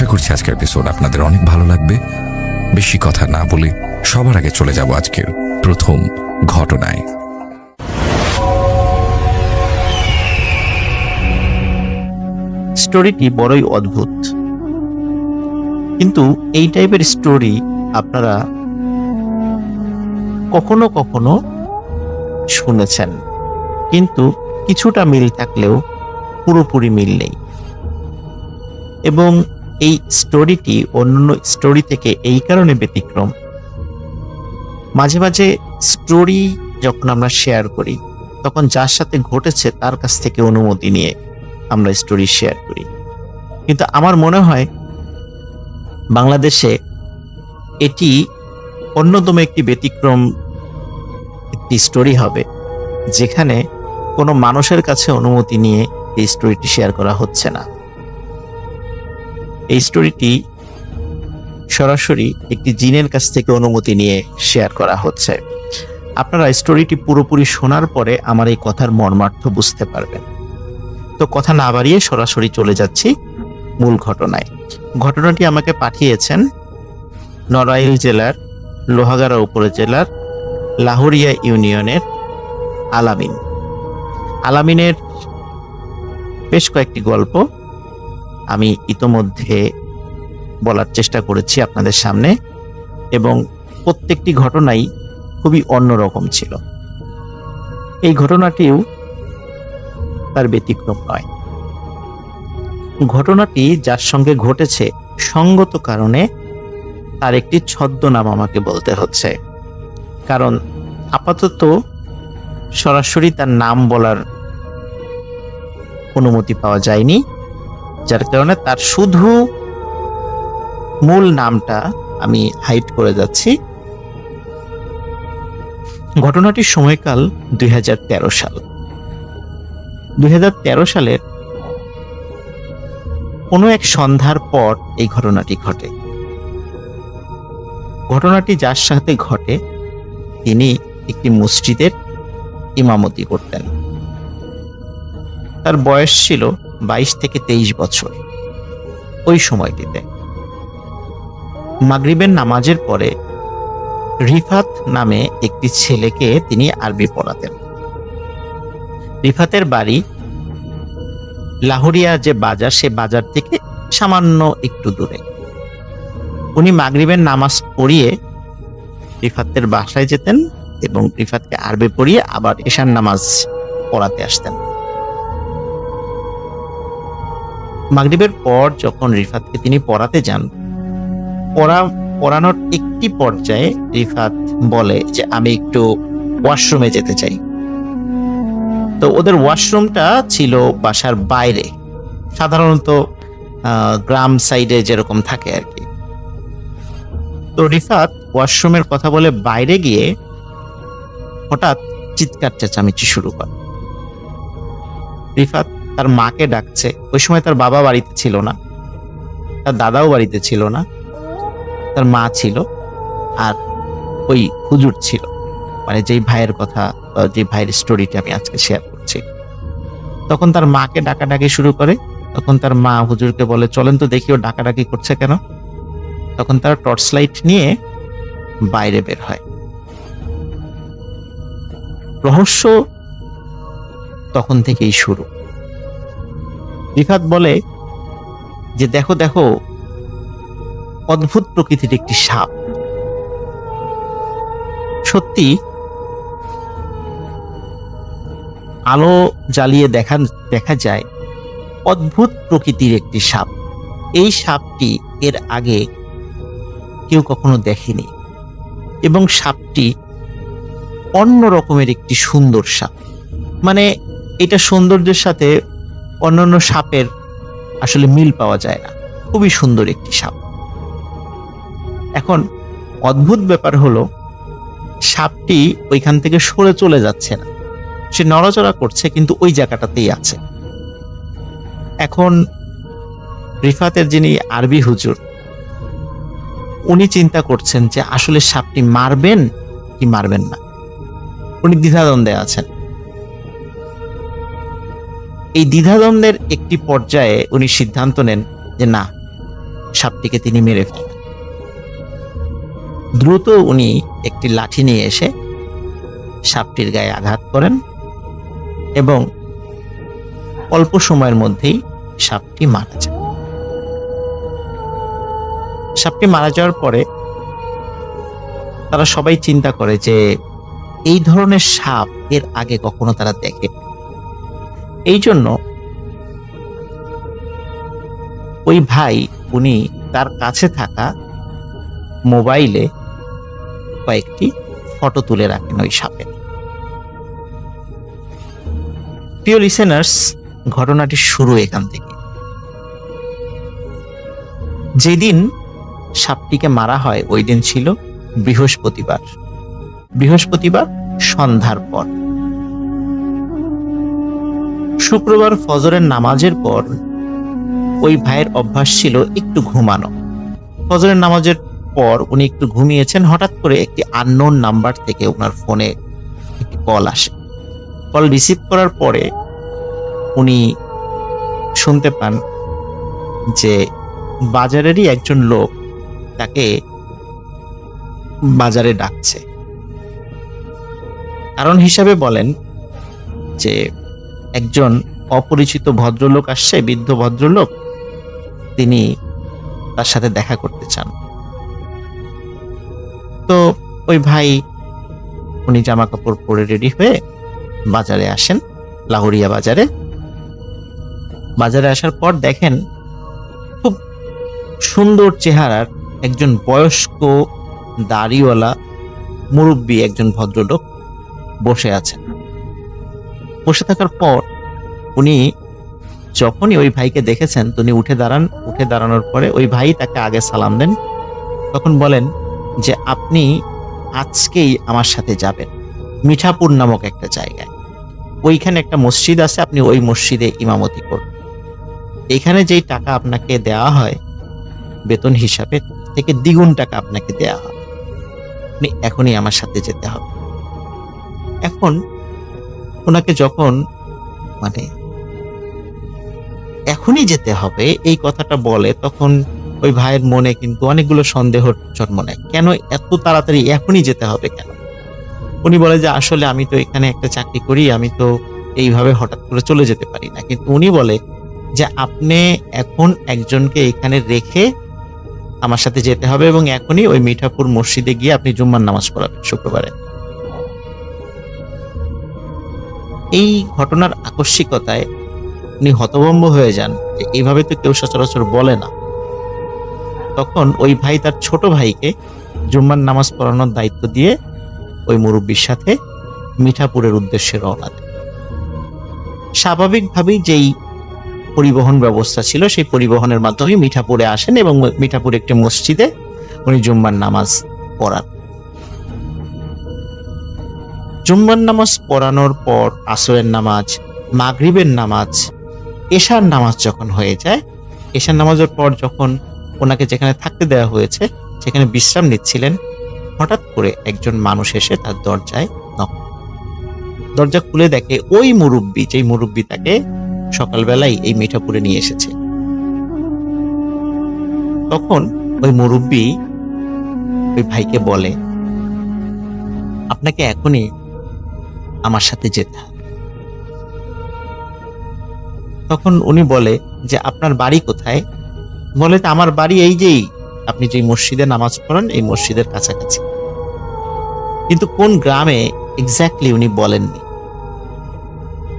আশা করছি আজকের এপিসোড আপনাদের অনেক ভালো লাগবে। বেশি কথা না বলে সবার আগে চলে যাব আজকের প্রথম ঘটনায়। স্টোরিটি বড়ই অদ্ভুত, কিন্তু এই টাইপের স্টোরি আপনারা কখনো কখনো শুনেছেন, কিন্তু কিছুটা মিল থাকলেও পুরোপুরি মিল নেই। এবং এই স্টোরিটি অন্যান্য স্টোরি থেকে এই কারণে ব্যতিক্রম, মাঝে মাঝে স্টোরি যখন আমরা শেয়ার করি তখন যার সাথে ঘটেছে তার কাছ থেকে অনুমতি নিয়ে আমরা স্টোরি শেয়ার করি। কিন্তু আমার মনে হয় বাংলাদেশে এটি অন্যতম একটি ব্যতিক্রম একটি স্টোরি হবে, যেখানে কোনো মানুষের কাছে অনুমতি নিয়ে এই স্টোরিটি শেয়ার করা হচ্ছে না। এই স্টোরিটি সরাসরি একটি জিনের কাছ থেকে অনুমতি নিয়ে শেয়ার করা হচ্ছে। আপনারা স্টোরিটি পুরোপুরি শোনার পরে আমার এই কথার মর্মার্থ বুঝতে পারবেন। তো কথা না বাড়িয়ে সরাসরি চলে যাচ্ছি মূল ঘটনায়। ঘটনাটি আমাকে পাঠিয়েছেন নড়াইল জেলার লোহাগাড়া উপজেলার লাহুরিয়া ইউনিয়নের আলামিন। আলামিনের বেশ কয়েকটি গল্প আমি ইতোমধ্যে বলার চেষ্টা করেছি আপনাদের সামনে, এবং প্রত্যেকটি ঘটনাই খুবই অন্যরকম ছিল। এই ঘটনাটিও তার ব্যতিক্রম নয়। ঘটনাটি যার সঙ্গে ঘটেছে সঙ্গত কারণে তার একটি ছদ্মনাম আমাকে বলতে হচ্ছে, কারণ আপাতত সরাসরি তার নাম বলার অনুমতি পাওয়া যায়নি, যার কারণে তার শুধু মূল নামটা আমি হাইড করে যাচ্ছি। ঘটনাটির সময়কাল 2013 সাল। 2013 সালের কোনো এক সন্ধ্যার পর এই ঘটনাটি ঘটে। ঘটনাটি যার সাথে ঘটে তিনি একটি মসজিদের ইমামতি করতেন। তার বয়স ছিল 22 থেকে 23 বছর। ওই সময়টিতে মাগরিবের নামাজের পরে রিফাত নামে একটি ছেলেকে তিনি আরবি পড়াতেন। রিফাতের বাড়ি লাহুরিয়া যে বাজার, সে বাজার থেকে সামান্য একটু দূরে। উনি মাগরিবের নামাজ পড়িয়ে রিফাতের বাসায় যেতেন এবং রিফাতকে আরবি পড়িয়ে আবার এশার নামাজ পড়াতে আসতেন। মাগরিবের পর যখন রিফাতকে তিনি পড়াতে যান, পড়ানোর একটি পর্যায়ে রিফাত বলে যে আমি একটু ওয়াশরুমে যেতে চাই। তো ওদের ওয়াশরুমটা ছিল বাসার বাইরে, সাধারণত গ্রাম সাইডে যেরকম থাকে আর কি। তো রিফাত ওয়াশরুমের কথা বলে বাইরে গিয়ে হঠাৎ চিৎকার চেঁচামেচি শুরু করে। রিফাত তার মাকে ডাকছে। ওই সময় তার বাবা বাড়িতে ছিল না, তার দাদাও বাড়িতে ছিল না, তার মা ছিল আর ওই হুজুর ছিল, মানে যেই ভাইয়ের কথা, যে ভাইয়ের স্টোরিটি আমি আজকে শেয়ার করছি। তখন তার মাকে ডাকাডাকি শুরু করে। তখন তার মা হুজুরকে বলে, চলেন তো দেখি ও ডাকাডাকি করছে কেন। তখন তারা টর্চ লাইট নিয়ে বাইরে বের হয়। রহস্য তখন থেকেই শুরু। রিফাত বলে যে দেখো দেখো, অদ্ভুত প্রকৃতির একটি সাপ। সত্যি আলো জ্বালিয়ে দেখা যায় অদ্ভুত প্রকৃতির একটি সাপ। এই সাপটি এর আগে কেউ কখনো দেখেনি, এবং সাপটি অন্য রকমের একটি সুন্দর সাপ। মানে এটা সৌন্দর্যের সাথে অন্যান্য সাপের আসলে মিল পাওয়া যায় না। খুবই সুন্দর একটি সাপ। এখন অদ্ভুত ব্যাপার হলো, সাপটি ওইখান থেকে সরে চলে যাচ্ছে না, সে নড়াচড়া করছে কিন্তু ওই জায়গাটাতেই আছে। এখন রিফাতের যিনি আরবি হুজুর, উনি চিন্তা করছেন যে আসলে সাপটি মারবেন কি মারবেন না। উনি দ্বিধাদ্বন্দ্বে আছেন। এই দ্বিধাদ্বন্দ্বের একটি পর্যায়ে উনি সিদ্ধান্ত নেন যে না, সাপটিকে তিনি মেরে ফেলেন। দ্রুত উনি একটি লাঠি নিয়ে এসে সাপটির গায়ে আঘাত করেন এবং অল্প সময়ের মধ্যেই সাপটি মারা যায়। সাপটি মারা যাওয়ার পরে তারা সবাই চিন্তা করে যে এই ধরনের সাপ এর আগে কখনো তারা দেখে। এই জন্য ওই ভাই উনি তার কাছে থাকা মোবাইলে কয়েকটি ফটো তুলে রাখেন ওই সাপের। প্রিয় লিসেনার্স, ঘটনাটি শুরু এখান থেকে। যেদিন সাপটিকে মারা হয় ওই দিন ছিল বৃহস্পতিবার সন্ধ্যার পর। শুক্রবার ফজরের নামাজের পর ওই ভাইয়ের অভ্যাস ছিল একটু ঘুমানো। ফজরের নামাজের পর উনি একটু ঘুমিয়েছেন, হঠাৎ করে একটি আননোন নাম্বার থেকে ওনার ফোনে একটি কল আসে। কল রিসিভ করার পরে উনি শুনতে পান যে বাজারেরই একজন লোক তাকে বাজারে ডাকছে। কারণ হিসাবে বলেন যে একজন অপরিচিত ভদ্রলোক আসছে, বৃদ্ধ ভদ্রলোক, তিনি তার সাথে দেখা করতে চান। তো ওই ভাই উনি জামা কাপড় পরে রেডি হয়ে বাজারে আসেন, লাহোরিয়া বাজারে। বাজারে আসার পর দেখেন খুব সুন্দর চেহারার একজন বয়স্ক দাড়িওয়ালা মুরব্বী একজন ভদ্রলোক বসে আছেন। বসে থাকার পর উনি যখনই ওই ভাইকে দেখেছেন তিনি উঠে দাঁড়ানোর পরে ওই ভাই তাকে আগে সালাম দেন। তখন বলেন যে আপনি আজকেই আমার সাথে যাবেন মিঠাপুর নামক একটা জায়গায়। ওইখানে একটা মসজিদ আছে, আপনি ওই মসজিদে ইমামতি করবেন। এখানে যেই টাকা আপনাকে দেওয়া হয় বেতন হিসাবে থেকে দ্বিগুণ টাকা আপনাকে দেওয়া হয়। আপনি এখনই আমার সাথে যেতে হবে। এখন ওনাকে যখন এখনই যেতে হবে এই কথাটা বলে, তখন ওই ভাইয়ের মনে কিন্তু অনেকগুলো সন্দেহ জন্ম নেয়। কেন এত তাড়াতাড়ি এখনই যেতে হবে কেন? উনি বলে যে আসলে আমি তো এখানে একটা চাকরি করি, আমি তো এইভাবে হঠাৎ করে চলে যেতে পারি না। কিন্তু উনি বলে যে আপনি এখন একজনকে এখানে রেখে আমার সাথে যেতে হবে এবং এখনই ওই মিঠাপুর মসজিদে গিয়ে আপনি জুম্মার নামাজ পড়াবেন শুক্রবারে। এই ঘটনার আকস্মিকতায় উনি হতভম্ব হয়ে যান যে এইভাবে তো কেউ সচরাচর বলে না। তখন ওই ভাই তার ছোট ভাইকে জুম্মার নামাজ পড়ানোর দায়িত্ব দিয়ে ওই মুরব্বীর সাথে মিঠাপুরের উদ্দেশ্যে রওনা দেন। স্বাভাবিকভাবেই যেই পরিবহন ব্যবস্থা ছিল সেই পরিবহনের মাধ্যমে মিঠাপুরে আসেন এবং মিঠাপুরে একটি মসজিদে উনি জুম্মার নামাজ পড়ান। জুম্মার নামাজ পড়ানোর পর আসরের নামাজ, মাগরিবের নামাজ, এশার নামাজ যখন হয়ে যায়, এশার নামাজের পর যখন ওনাকে যেখানে থাকতে দেওয়া হয়েছে সেখানে বিশ্রাম নিচ্ছিলেন, হঠাৎ করে একজন মানুষ এসে তার দরজায় নক। দরজা খুলে দেখে ওই মুরব্বী, যেই মুরব্বী তাকে সকালবেলায় এই মিঠাপুরে নিয়ে এসেছে। তখন ওই মুরব্বী ওই ভাইকে বলে আপনাকে এখনই আমার সাথে যেতে হবে। তখন উনি বলে যে আপনার বাড়ি কোথায়? বলে আমার বাড়ি এই যেই আপনি যে মসজিদে নামাজ পড়েন এই মসজিদের কাছাকাছি। কিন্তু কোন গ্রামে এক্স্যাক্টলি উনি বলেননি।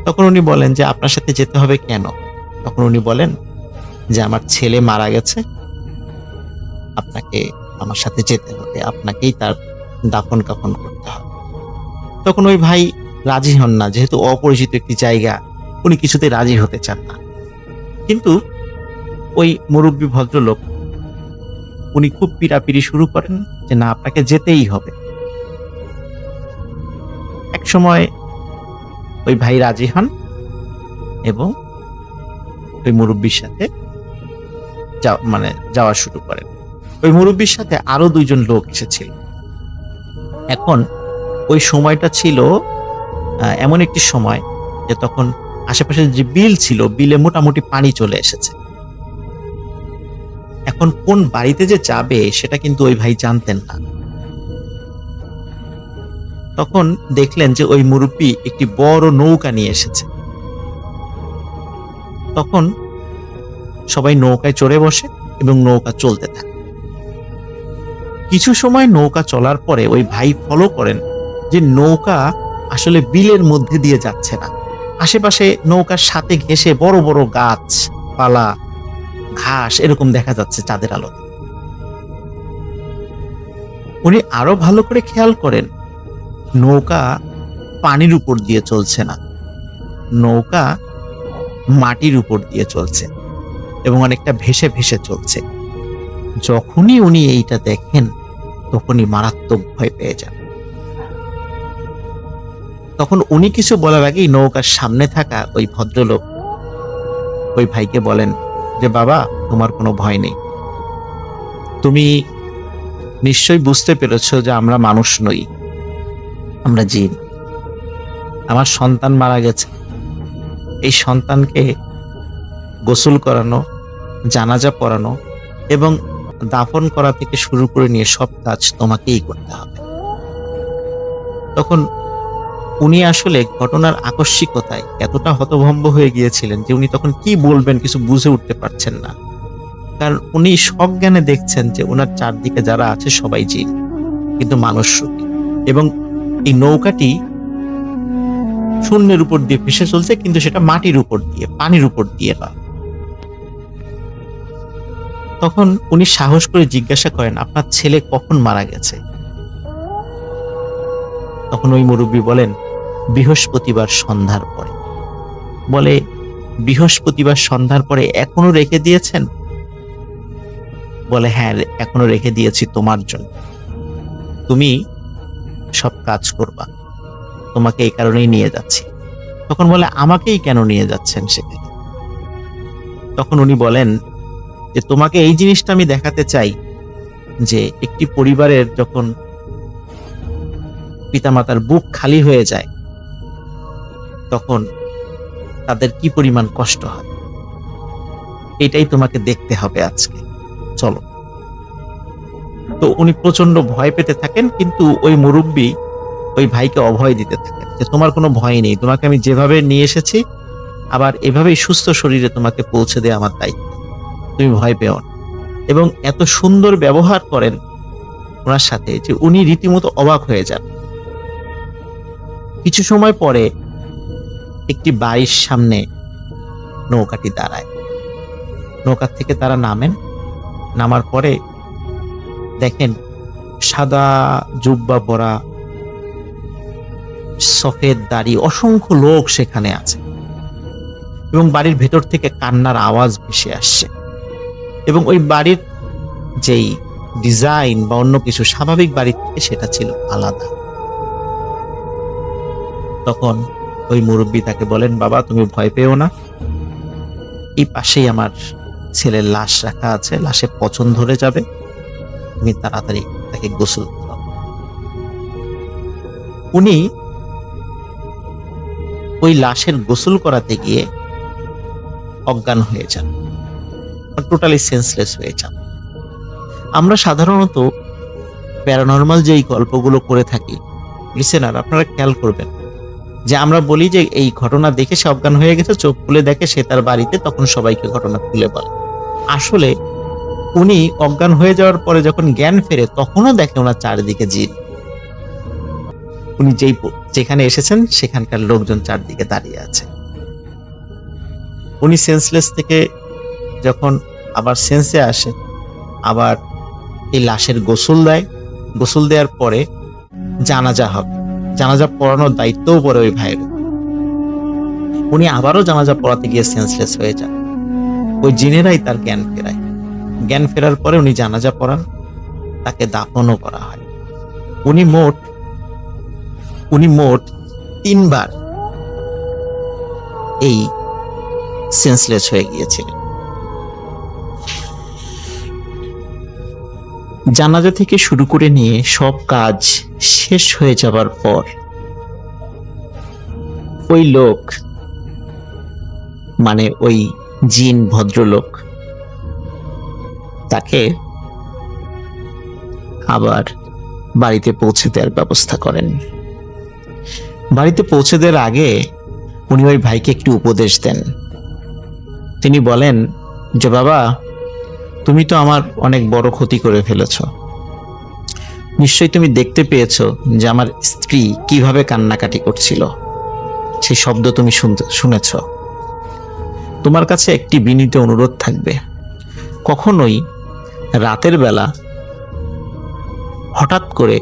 তখন উনি বলেন যে আপনার সাথে যেতে হবে কেন? তখন উনি বলেন যে আমার ছেলে মারা গেছে, আপনাকে আমার সাথে যেতে হবে, আপনাকেই তার দাফন কাফন করতে হবে। তখন ওই ভাই রাজি হন না, যেহেতু অপরিচিত একটি জায়গা উনি কিছুতে রাজি হতে চান না। কিন্তু ওই মুরব্বী ভদ্রলোক উনি খুব পিড়াপিড়ি শুরু করেন যে না, আপনাকে যেতেই হবে। এক সময় ওই ভাই রাজি হন এবং ওই মুরব্বীর সাথে যাওয়া শুরু করেন। ওই মুরব্বীর সাথে আরো দুইজন লোক এসেছিল। এখন ওই সময়টা ছিল এমন একটি সময় যে তখন আশেপাশে যে বিল ছিল, বিলে মোটামুটি পানি চলে এসেছে। এখন কোন বাড়িতে যে যাবে সেটা কিন্তু ওই ভাই জানতেন না। তখন দেখলেন যে ওই মুরব্বী একটি বড় নৌকা নিয়ে এসেছে। তখন সবাই নৌকায় চড়ে বসে এবং নৌকা চলতে থাকে। কিছু সময় নৌকা চলার পরে ওই ভাই ফলো করেন যে নৌকা আসলে বিলের মধ্যে দিয়ে যাচ্ছে না, আশেপাশে নৌকার সাথে ঘেঁষে বড় বড় গাছ পালা ঘাস এরকম দেখা যাচ্ছে চাঁদের আলোতে। উনি আরো ভালো করে খেয়াল করেন নৌকা পানির উপর দিয়ে চলছে না, নৌকা মাটির উপর দিয়ে চলছে এবং অনেকটা ভেসে ভেসে চলছে। যখনই উনি এইটা দেখেন তখনই মারাত্মক ভয় পেয়ে যান। তখন উনি কিছু বলার আগেই নৌকার সামনে থাকা ওই ভদ্রলোক ওই ভাইকে বলেন যে বাবা, তোমার কোনো ভয় নেই, তুমি নিশ্চয়ই বুঝতে পেরেছো যে আমরা মানুষ নই, আমরা জিন। আমার সন্তান মারা গেছে, এই সন্তানকে গোসল করানো, জানাজা পড়ানো এবং দাফন করা থেকে শুরু করে নিয়ে সব কাজ তোমাকেই করতে হবে। তখন উনি আসলে ঘটনার আকস্মিকতায় এতটা হতভম্ব হয়ে গিয়েছিলেন যে উনি তখন কি বলবেন কিছু বুঝে উঠতে পারছেন না, কারণ উনি সজ্ঞানে দেখছেন যে ওনার চারদিকে যারা আছে সবাই জিন, কিন্তু মানুষ রূপী, এবং এই নৌকাটি শূন্যের উপর দিয়ে ভেসে চলছে, কিন্তু সেটা মাটির উপর দিয়ে, পানির উপর দিয়ে নয়। তখন উনি সাহস করে জিজ্ঞাসা করেন, আপনার ছেলে কখন মারা গেছে? তখন ওই মুরব্বী বলেন, বৃহস্পতিবার সন্ধ্যার পরে। বলে, বৃহস্পতিবার সন্ধ্যার পরে এখনো রেখে দিয়েছেন? বলে, হ্যাঁ, এখনো রেখে দিয়েছি তোমার জন্য, তুমি সব কাজ করবা, তোমাকে এই কারণেই নিয়ে যাচ্ছি। তখন বলে, আমাকেই কেন নিয়ে যাচ্ছেন সেখানে? তখন উনি বলেন যে তোমাকে এই জিনিসটা আমি দেখাতে চাই যে একটি পরিবারের যখন পিতামাতার বুক খালি হয়ে যায় তখন তাদের কি পরিমাণ কষ্ট হয়, এটাই তোমাকে দেখতে হবে আজকে, চলো। তো উনি প্রচন্ড ভয় পেতে থাকেন, কিন্তু ওই মুরব্বী ওই ভাইকে অভয় দিতে থাকেন যে তোমার কোনো ভয় নেই, তোমাকে আমি যেভাবে নিয়ে এসেছি আবার এভাবেই সুস্থ শরীরে তোমাকে পৌঁছে দেয় আমার দায়িত্ব, তুমি ভয় পেও না। এবং এত সুন্দর ব্যবহার করেন ওনার সাথে যে উনি রীতিমতো অবাক হয়ে যান। কিছু সময় পরে একটি বাড়ির সামনে নৌকাটি দাঁড়ায়। নৌকা থেকে তারা নামেন, নামার পরে দেখেন সাদা জুব্বা পরা, সফেদ দাড়ি অসংখ্য লোক সেখানে আছে এবং বাড়ির ভেতর থেকে কান্নার আওয়াজ ভেসে আসছে। এবং ওই বাড়ির যেই ডিজাইন বা অন্য কিছু স্বাভাবিক বাড়ির থেকে সেটা ছিল আলাদা। তখন ওই মুরব্বী তাকে বলেন, বাবা তুমি ভয় পেও না, এই পাশেই আমার ছেলের লাশ রাখা আছে, লাশে পচন ধরে যাবে, তুমি তাড়াতাড়ি তাকে গোসল করো। উনি ওই লাশের গোসল করাতে গিয়ে অজ্ঞান হয়ে যান, টোটালি সেন্সলেস হয়ে যান। আমরা সাধারণত প্যারানর্মাল যেই গল্পগুলো করে থাকি, লিসেনার আপনারা খেয়াল করবেন যে আমরা বলি যে এই ঘটনা দেখে সে অজ্ঞান হয়ে গেছে, চোখ খুলে দেখে সে তার বাড়িতে, তখন সবাইকে ঘটনা খুলে বলে। আসলে উনি অজ্ঞান হয়ে যাওয়ার পরে যখন জ্ঞান ফেরে তখনও দেখে ওনার চারিদিকে জিন, উনি যেখানে এসেছেন সেখানকার লোকজন চারদিকে দাঁড়িয়ে আছে। উনি সেন্সলেস থেকে যখন আবার সেন্সে আসে, আবার এই লাশের গোসল দেয়, গোসল দেওয়ার পরে জানাজা হবে, জানাজা পড়ানোর দায়িত্বও পড়ে ওই ভাইয়ের। উনি আবারও জানাজা পড়াতে গিয়ে সেন্সলেস হয়ে যান, ওই জিনেরাই তার জ্ঞান ফেরায়। জ্ঞান ফেরার পরে উনি জানাজা পড়ান, তাকে দাফনও করা হয়। উনি মোট 3 বার এই সেন্সলেস হয়ে গিয়েছিলেন। জানাজা থেকে শুরু করে নিয়ে সব কাজ শেষ হয়ে যাবার পর ওই লোক, মানে ওই জিন ভদ্রলোক, তাকে আবার বাড়িতে পৌঁছে দেওয়ার ব্যবস্থা করেন। বাড়িতে পৌঁছে দেওয়ার আগে উনি ওই ভাইকে একটি উপদেশ দেন। তিনি বলেন যে, বাবা, তুমি তো আমার অনেক বড় ক্ষতি করে ফেলেছ। নিশ্চয়ই তুমি দেখতে পেয়েছো যে আমার স্ত্রী কিভাবে কান্নাকাটি করছিল, সেই শব্দ তুমি শুনেছ। তোমার কাছে একটি বিনীত অনুরোধ থাকবে, কখনোই রাতের বেলা হঠাৎ করে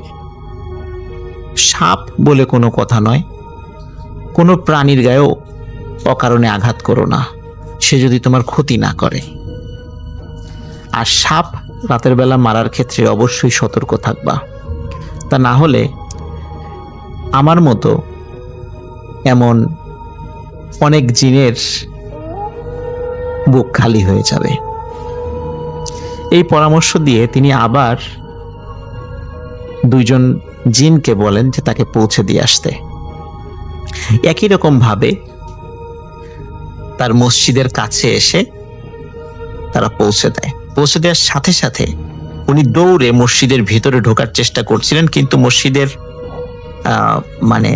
সাপ বলে কোনো কথা নয়, কোনো প্রাণীর গায়েও অকারণে আঘাত করো না, সে যদি তোমার ক্ষতি না করে। আর সাপ রাতের বেলা মারার ক্ষেত্রে অবশ্যই সতর্ক থাকবা, তা না হলে আমার মতো এমন অনেক জিনের বুক খালি হয়ে যাবে। এই পরামর্শ দিয়ে তিনি আবার দুইজন জিনকে বলেন যে তাকে পৌঁছে দিয়ে আসতে। একই রকম ভাবে তার মসজিদের কাছে এসে তারা পৌঁছে দেয়। পৌঁছে দেওয়ার সাথে সাথে উনি দৌড়ে মসজিদের ভিতরে ঢোকার চেষ্টা করছিলেন, কিন্তু মসজিদের মানে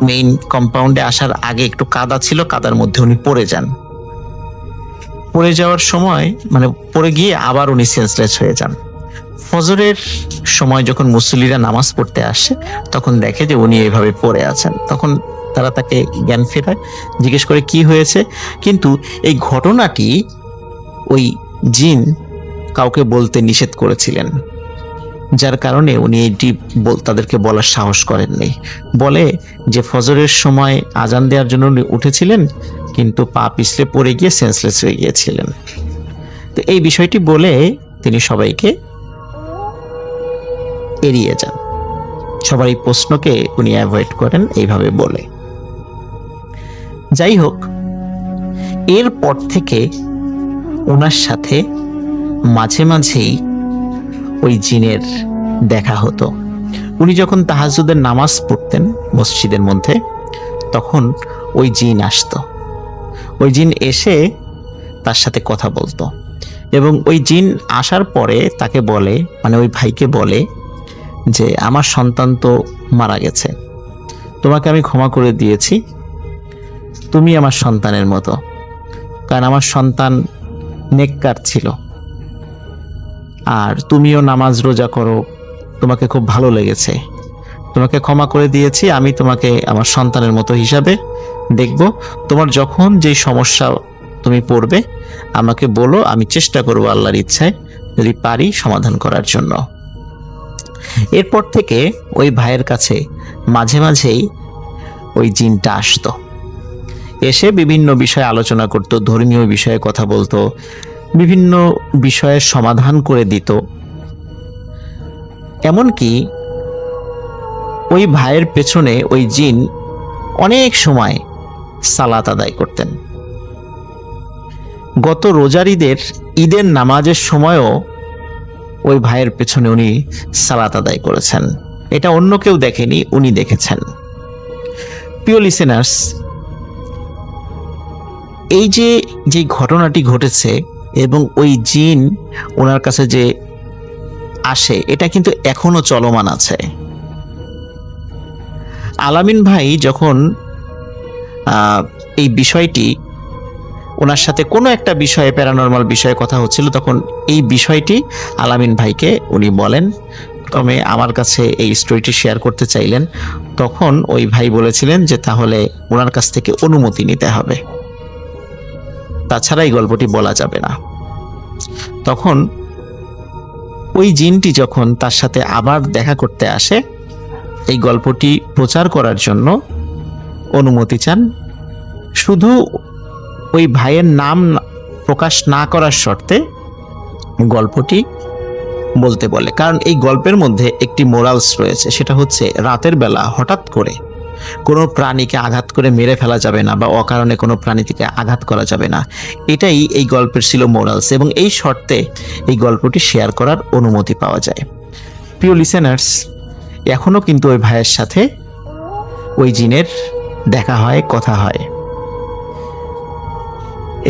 মেইন কম্পাউন্ডে আসার আগে একটু কাদা ছিল, কাদার মধ্যে উনি পড়ে যান। পড়ে যাওয়ার সময় পড়ে গিয়ে আবার উনি সেন্সলেস হয়ে যান। ফজরের সময় যখন মুসল্লিরা নামাজ পড়তে আসে তখন দেখে যে উনি এইভাবে পড়ে আছেন। তখন তারা তাকে জ্ঞান ফেরায়, জিজ্ঞেস করে কি হয়েছে, কিন্তু এই ঘটনাটি ওই জিন কাউকে বলতে নিষেধ করেছিলেন, যার কারণে উনি এইটি তাদেরকে বলার সাহস করেননি। বলে যে ফজরের সময় আজান দেওয়ার জন্য উনি উঠেছিলেন, কিন্তু পা পিছলে পড়ে গিয়ে সেন্সলেস হয়ে গিয়েছিলেন। তো এই বিষয়টি বলে তিনি সবাইকে এড়িয়ে যান, সবার এই প্রশ্নকে উনি অ্যাভয়েড করেন এইভাবে বলে। যাই হোক, এরপর থেকে ওনার সাথে মাঝে মাঝেই ওই জিনের দেখা হতো। উনি যখন তাহাজ্জুদের নামাজ পড়তেন মসজিদের মধ্যে, তখন ওই জিন আসতো। ওই জিন এসে তার সাথে কথা বলতো, এবং ওই জিন আসার পরে তাকে বলে, ওই ভাইকে বলে যে আমার সন্তান তো মারা গেছে, তোমাকে আমি ক্ষমা করে দিয়েছি, তুমি আমার সন্তানের মতো, কারণ আমার সন্তান নেককার ছিল, আর তুমিও নামাজ রোজা করো, তোমাকে খুব ভালো লেগেছে, তোমাকে ক্ষমা করে দিয়েছি, আমি তোমাকে আমার সন্তানের মতো হিসাবে দেখব। তোমার যখন যেই সমস্যা তুমি পড়বে আমাকে বলো, আমি চেষ্টা করব আল্লাহর ইচ্ছায় যদি পারি সমাধান করার জন্য। এরপর থেকে ওই ভাইয়ের কাছে মাঝে মাঝেই ওই জিনটা আসতো, এসে বিভিন্ন বিষয়ে আলোচনা করত, ধর্মীয় বিষয়ে কথা বলতো, বিভিন্ন বিষয়ের সমাধান করে দিত। এমনকি ওই ভাইয়ের পেছনে ওই জিন অনেক সময় সালাত আদায় করতেন। গত রোজার ঈদের নামাজের সময়ও ওই ভাইয়ের পেছনে উনি সালাত আদায় করেছেন। এটা অন্য কেউ দেখেনি, উনি দেখেছেন। প্রিয় লিসেনার্স, এই যে ঘটনাটি ঘটেছে এবং ওই জিন ওনার কাছে যে আসে, এটা কিন্তু এখনো চলমান আছে। আলামিন ভাই যখন এই বিষয়টি ওনার সাথে কোনো একটা বিষয়ে, প্যারানরমাল বিষয়ে কথা হচ্ছিল, তখন এই বিষয়টি আলামিন ভাইকে উনি বলেন, প্রথমে আমার কাছে এই স্টোরিটি শেয়ার করতে চাইলেন। তখন ওই ভাই বলেছিলেন যে তাহলে ওনার কাছ থেকে অনুমতি নিতে হবে, তাছাড়া এই গল্পটি বলা যাবে না। তখন ওই জিনটি যখন তার সাথে আবার দেখা করতে আসে, এই গল্পটি প্রচার করার জন্য অনুমতি চান, শুধু ওই ভাইয়ের নাম প্রকাশ না করার শর্তে গল্পটি বলতে বলে। কারণ এই গল্পের মধ্যে একটি মোরালস রয়েছে, সেটা হচ্ছে রাতের বেলা হঠাৎ করে কোনো প্রাণীকে আঘাত করে মেরে ফেলা যাবে না, বা অকারণে কোনো প্রাণীকে আঘাত করা যাবে না। এটাই এই গল্পের ছিল মোরালস, এবং এই শর্তে এই গল্পটি শেয়ার করার অনুমতি পাওয়া যায়। প্রিয় লিসেনার্স, এখনো কিন্তু ওই ভাইয়ের সাথে ওই জিনের দেখা হয়, কথা হয়।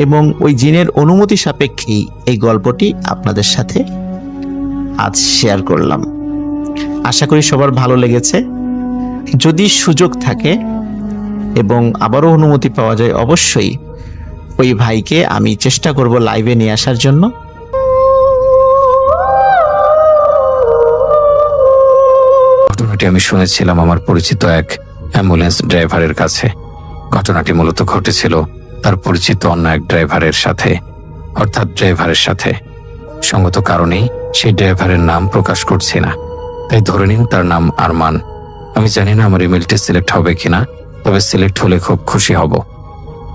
এবং ওই জিনের অনুমতি সাপেক্ষেই এই গল্পটি আপনাদের সাথে আজ শেয়ার করলাম। আশা করি সবার ভালো লেগেছে। যদি সুযোগ থাকে এবং আবারও অনুমতি পাওয়া যায়, অবশ্যই ওই ভাইকে আমি চেষ্টা করব লাইভে নিয়ে আসার জন্য। ঘটনাটি আমি শুনেছিলাম আমার পরিচিত এক অ্যাম্বুলেন্স ড্রাইভারের কাছে। ঘটনাটি মূলত ঘটেছিল তার পরিচিত অন্য এক ড্রাইভারের সাথে, অর্থাৎ ড্রাইভারের সাথে। সঙ্গত কারণেই সেই ড্রাইভারের নাম প্রকাশ করছি না, তাই ধরে নিন তার নাম আরমান। আমি জানি না আমার ইমেলটি সিলেক্ট হবে কিনা, তবে সিলেক্ট হলে খুব খুশি হব।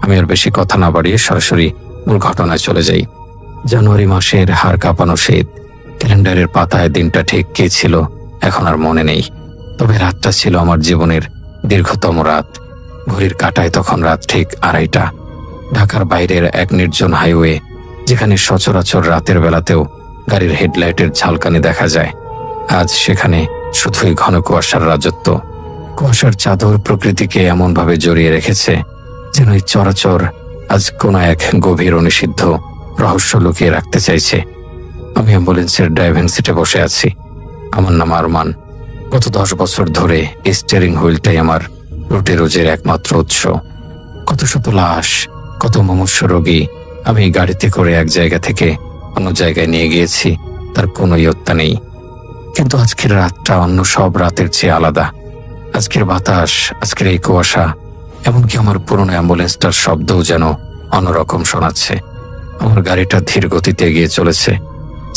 আমি আর বেশি কথা না বাড়িয়ে সরাসরি মূল ঘটনায় চলে যাই। জানুয়ারি মাসের হাড় কাঁপানো শীত। ক্যালেন্ডারের পাতায় দিনটা ঠিক কে ছিল এখন আর মনে নেই, তবে রাতটা ছিল আমার জীবনের দীর্ঘতম রাত। ঘড়ির কাঁটায় তখন রাত ঠিক 2:30। ঢাকার বাইরের এক নির্জন হাইওয়ে, যেখানে সচরাচর রাতের বেলাতেও গাড়ির হেডলাইটের ঝালকানি দেখা যায়, আজ সেখানে শুধুই ঘন কুয়াশার রাজত্ব। কুয়াশার চাদর প্রকৃতিকে এমনভাবে জড়িয়ে রেখেছে যেন এই চরাচর আজ কোনো এক গভীর অনিষিদ্ধ রহস্য লুকিয়ে রাখতে চাইছে। আমি অ্যাম্বুলেন্সের ড্রাইভিং সিটে বসে আছি। আমার নাম আরমান। গত 10 বছর ধরে স্টিয়ারিং হুইলটাই আমার রুটি রোজের একমাত্র উৎস। কত শত লাশ, কত মুমূর্ষু রোগী আমি এই গাড়িতে করে এক জায়গা থেকে অন্য জায়গায় নিয়ে গিয়েছি, তার কোনো ইয়ত্তা নেই। কিন্তু আজকের রাতটা অন্য সব রাতের চেয়ে আলাদা। আজকের বাতাস, আজকের এই কুয়াশা, এমনকি আমার পুরনো অ্যাম্বুলেন্সটার শব্দও যেন অন্যরকম শোনাচ্ছে। আমার গাড়িটা ধীর গতিতে এগিয়ে চলেছে।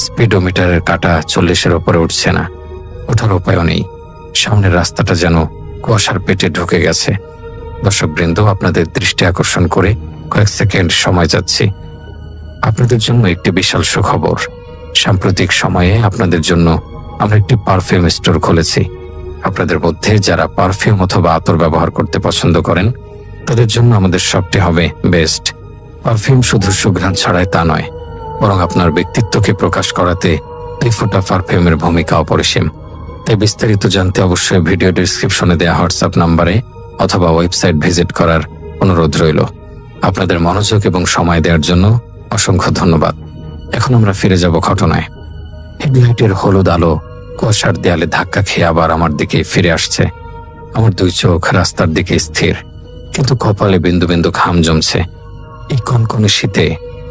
স্পিডোমিটারের কাঁটা 40-এর উপরে উঠছে না, ওঠার উপায়ও নেই। সামনের রাস্তাটা যেন কুয়াশার পেটে ঢুকে গেছে। দর্শকবৃন্দ, আপনাদের দৃষ্টি আকর্ষণ করে কয়েক সেকেন্ড সময় যাচ্ছি। আপনাদের জন্য একটি বিশাল সুখবর। সাম্প্রতিক সময়ে আপনাদের জন্য আমরা একটি পারফিউম স্টোর খুলেছি। আপনাদের মধ্যে যারা পারফিউম অথবা আতর ব্যবহার করতে পছন্দ করেন, তাদের জন্য আমাদের শপটি হবে বেস্ট। পারফিউম শুধু সুঘ্রাণ ছড়ায় তা নয়, বরং আপনার ব্যক্তিত্বকে প্রকাশ করাতে 2 ফোঁটা পারফিউমের ভূমিকা অপরিসীম। তাই বিস্তারিত জানতে অবশ্যই ভিডিও ডেসক্রিপশনে দেওয়া হোয়াটসঅ্যাপ নাম্বারে অথবা ওয়েবসাইট ভিজিট করার অনুরোধ রইল। আপনাদের মনোযোগ এবং সময় দেওয়ার জন্য অসংখ্য ধন্যবাদ। এখন আমরা ফিরে যাব ঘটনায়। হেডলাইটের হলুদ আলো কুয়াশার দেয়ালে ধাক্কা খেয়ে আবার আমার দিকে ফিরে আসছে। আমার 2 চোখ রাস্তার দিকে স্থির, কিন্তু কপালে বিন্দু বিন্দু ঘাম জমছে। এই কনকনে শীতে,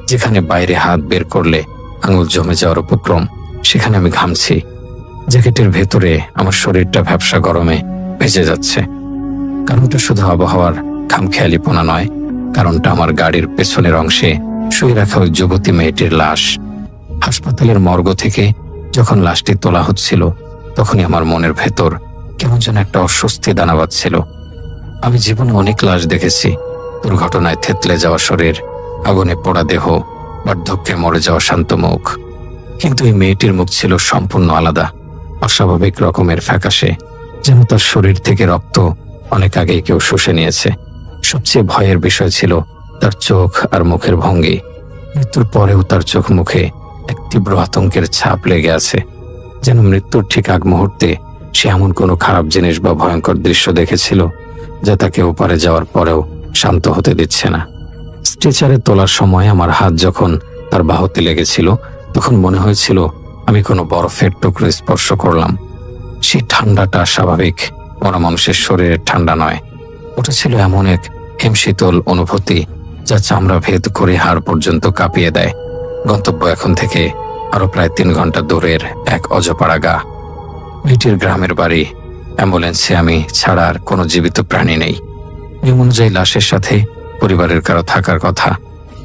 যেখানে বাইরে হাত বের করলে আঙুল জমে যাওয়ার উপক্রম, সেখানে আমি ঘামছি। জ্যাকেটের ভেতরে আমার শরীরটা ভ্যাপসা গরমে ভেজে যাচ্ছে। কারণটা শুধু আবহাওয়ার খামখেয়ালিপনা নয়, কারণটা আমার গাড়ির পেছনের অংশে শুয়ে রাখা ওই যুবতী মেয়েটির লাশ। হাসপাতালের মর্গ থেকে যখন লাশটি তোলা হচ্ছিল, তখনই আমার মনের ভেতর কেমন যেন একটা অস্বস্তি দানা বাঁধছিল। আমি জীবনে অনেক লাশ দেখেছি, দুর্ঘটনায় থেতলে যাওয়া শরীর, আগুনে পোড়া দেহ, বার্ধক্যে মরে যাওয়া শান্ত মুখ। কিন্তু এই মেয়েটির মুখ ছিল সম্পূর্ণ আলাদা, অস্বাভাবিক রকমের ফ্যাকাশে, যেন তার শরীর থেকে রক্ত অনেক আগেই কেউ শুষে নিয়েছে। সবচেয়ে ভয়ের বিষয় ছিল তার চোখ আর মুখের ভঙ্গি। মৃত্যুর পরেও তার চোখ মুখে এক তীব্র আতঙ্কের ছাপ লেগে আছে, যেন মৃত্যুর ঠিক আগ মুহূর্তে সে এমন কোনো খারাপ জিনিস বা ভয়ঙ্কর দৃশ্য দেখেছিল, যা তাকে ওপারে যাওয়ার পরেও শান্ত হতে দিচ্ছে না। স্ট্রেচারে তোলার সময় আমার হাত যখন তার বাহুতে লেগেছিল, তখন মনে হয়েছিল আমি কোনো বরফের টুকরো স্পর্শ করলাম। সেই ঠান্ডাটা স্বাভাবিক মরা মানুষের শরীরের ঠান্ডা নয়, ওটা ছিল এমন এক হিমশীতল অনুভূতি যা চামড়া ভেদ করে হাড় পর্যন্ত কাঁপিয়ে দেয়। গন্তব্য এখন থেকে আরো প্রায় 3 ঘন্টা দূরের এক অজপাড়া গা। মেয়েটির গ্রামের বাড়ি। অ্যাম্বুলেন্সে আমি ছাড়া আর কোনো জীবিত প্রাণী নেই। নিয়ম অনুযায়ী লাশের সাথে পরিবারের কারো থাকার কথা।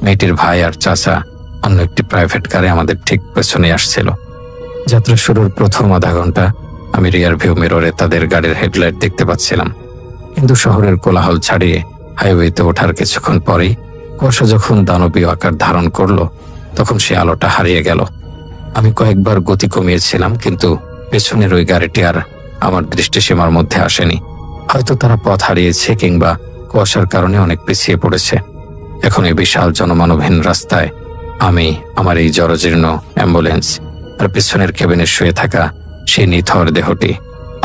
মেয়েটির ভাই আর চাচা অন্য একটি প্রাইভেট কারে আমাদের ঠিক পেছনে আসছিল। যাত্রা শুরুর প্রথম আধা ঘন্টা আমি রিয়ার ভিউ মিররে তাদের গাড়ির হেডলাইট দেখতে পাচ্ছিলাম, কিন্তু শহরের কোলাহল ছাড়িয়ে হাইওয়েতে ওঠার কিছুক্ষণ পরেই কুয়াশা যখন দানবীয় আকার ধারণ করলো, তখন সে আলোটা হারিয়ে গেল। আমি কয়েকবার গতি কমিয়েছিলাম, কিন্তু পেছনের ওই গাড়িটি আর আমার দৃষ্টিসীমার মধ্যে আসেনি। হয়তো তারা পথ হারিয়েছে কিংবা কুয়াশার কারণে অনেক পিছিয়ে পড়েছে। এখন এই বিশাল জনমানবহীন রাস্তায় আমি, আমার এই জরাজীর্ণ অ্যাম্বুলেন্স আর পেছনের কেবিনে শুয়ে থাকা সেই নিথর দেহটি,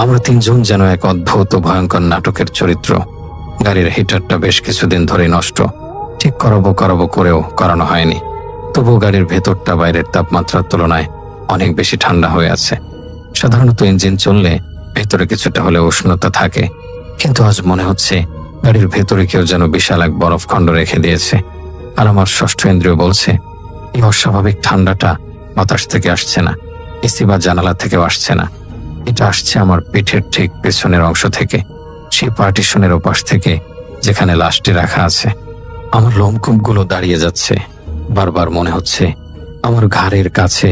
আমরা 3 জন যেন এক অদ্ভুত ও ভয়ঙ্কর নাটকের চরিত্র। গাড়ির হিটারটা বেশ কিছুদিন ধরে নষ্ট, ঠিক করাবো করাবো করেও করানো হয়নি। তবুও গাড়ির ভেতরটা বাইরের তাপমাত্রার তুলনায় অনেক বেশি ঠান্ডা হয়ে আছে। সাধারণত ইঞ্জিন চললে ভেতরে কিছুটা হলে উষ্ণতা থাকে, কিন্তু আজ মনে হচ্ছে গাড়ির ভেতরে কেউ যেন বিশাল এক বরফখণ্ড রেখে দিয়েছে। আর আমার ষষ্ঠ ইন্দ্রিয় বলছে এই অস্বাভাবিক ঠান্ডাটা বাতাস থেকে আসছে না, এসি বা জানালা থেকেও আসছে না। এটা আসছে আমার পিঠের ঠিক পেছনের অংশ থেকে, সেই পার্টিশনের ওপাশ থেকে যেখানে লাশটি রাখা আছে। আমার লোমকূপগুলো দাঁড়িয়ে যাচ্ছে। বারবার মনে হচ্ছে আমার ঘাড়ের কাছে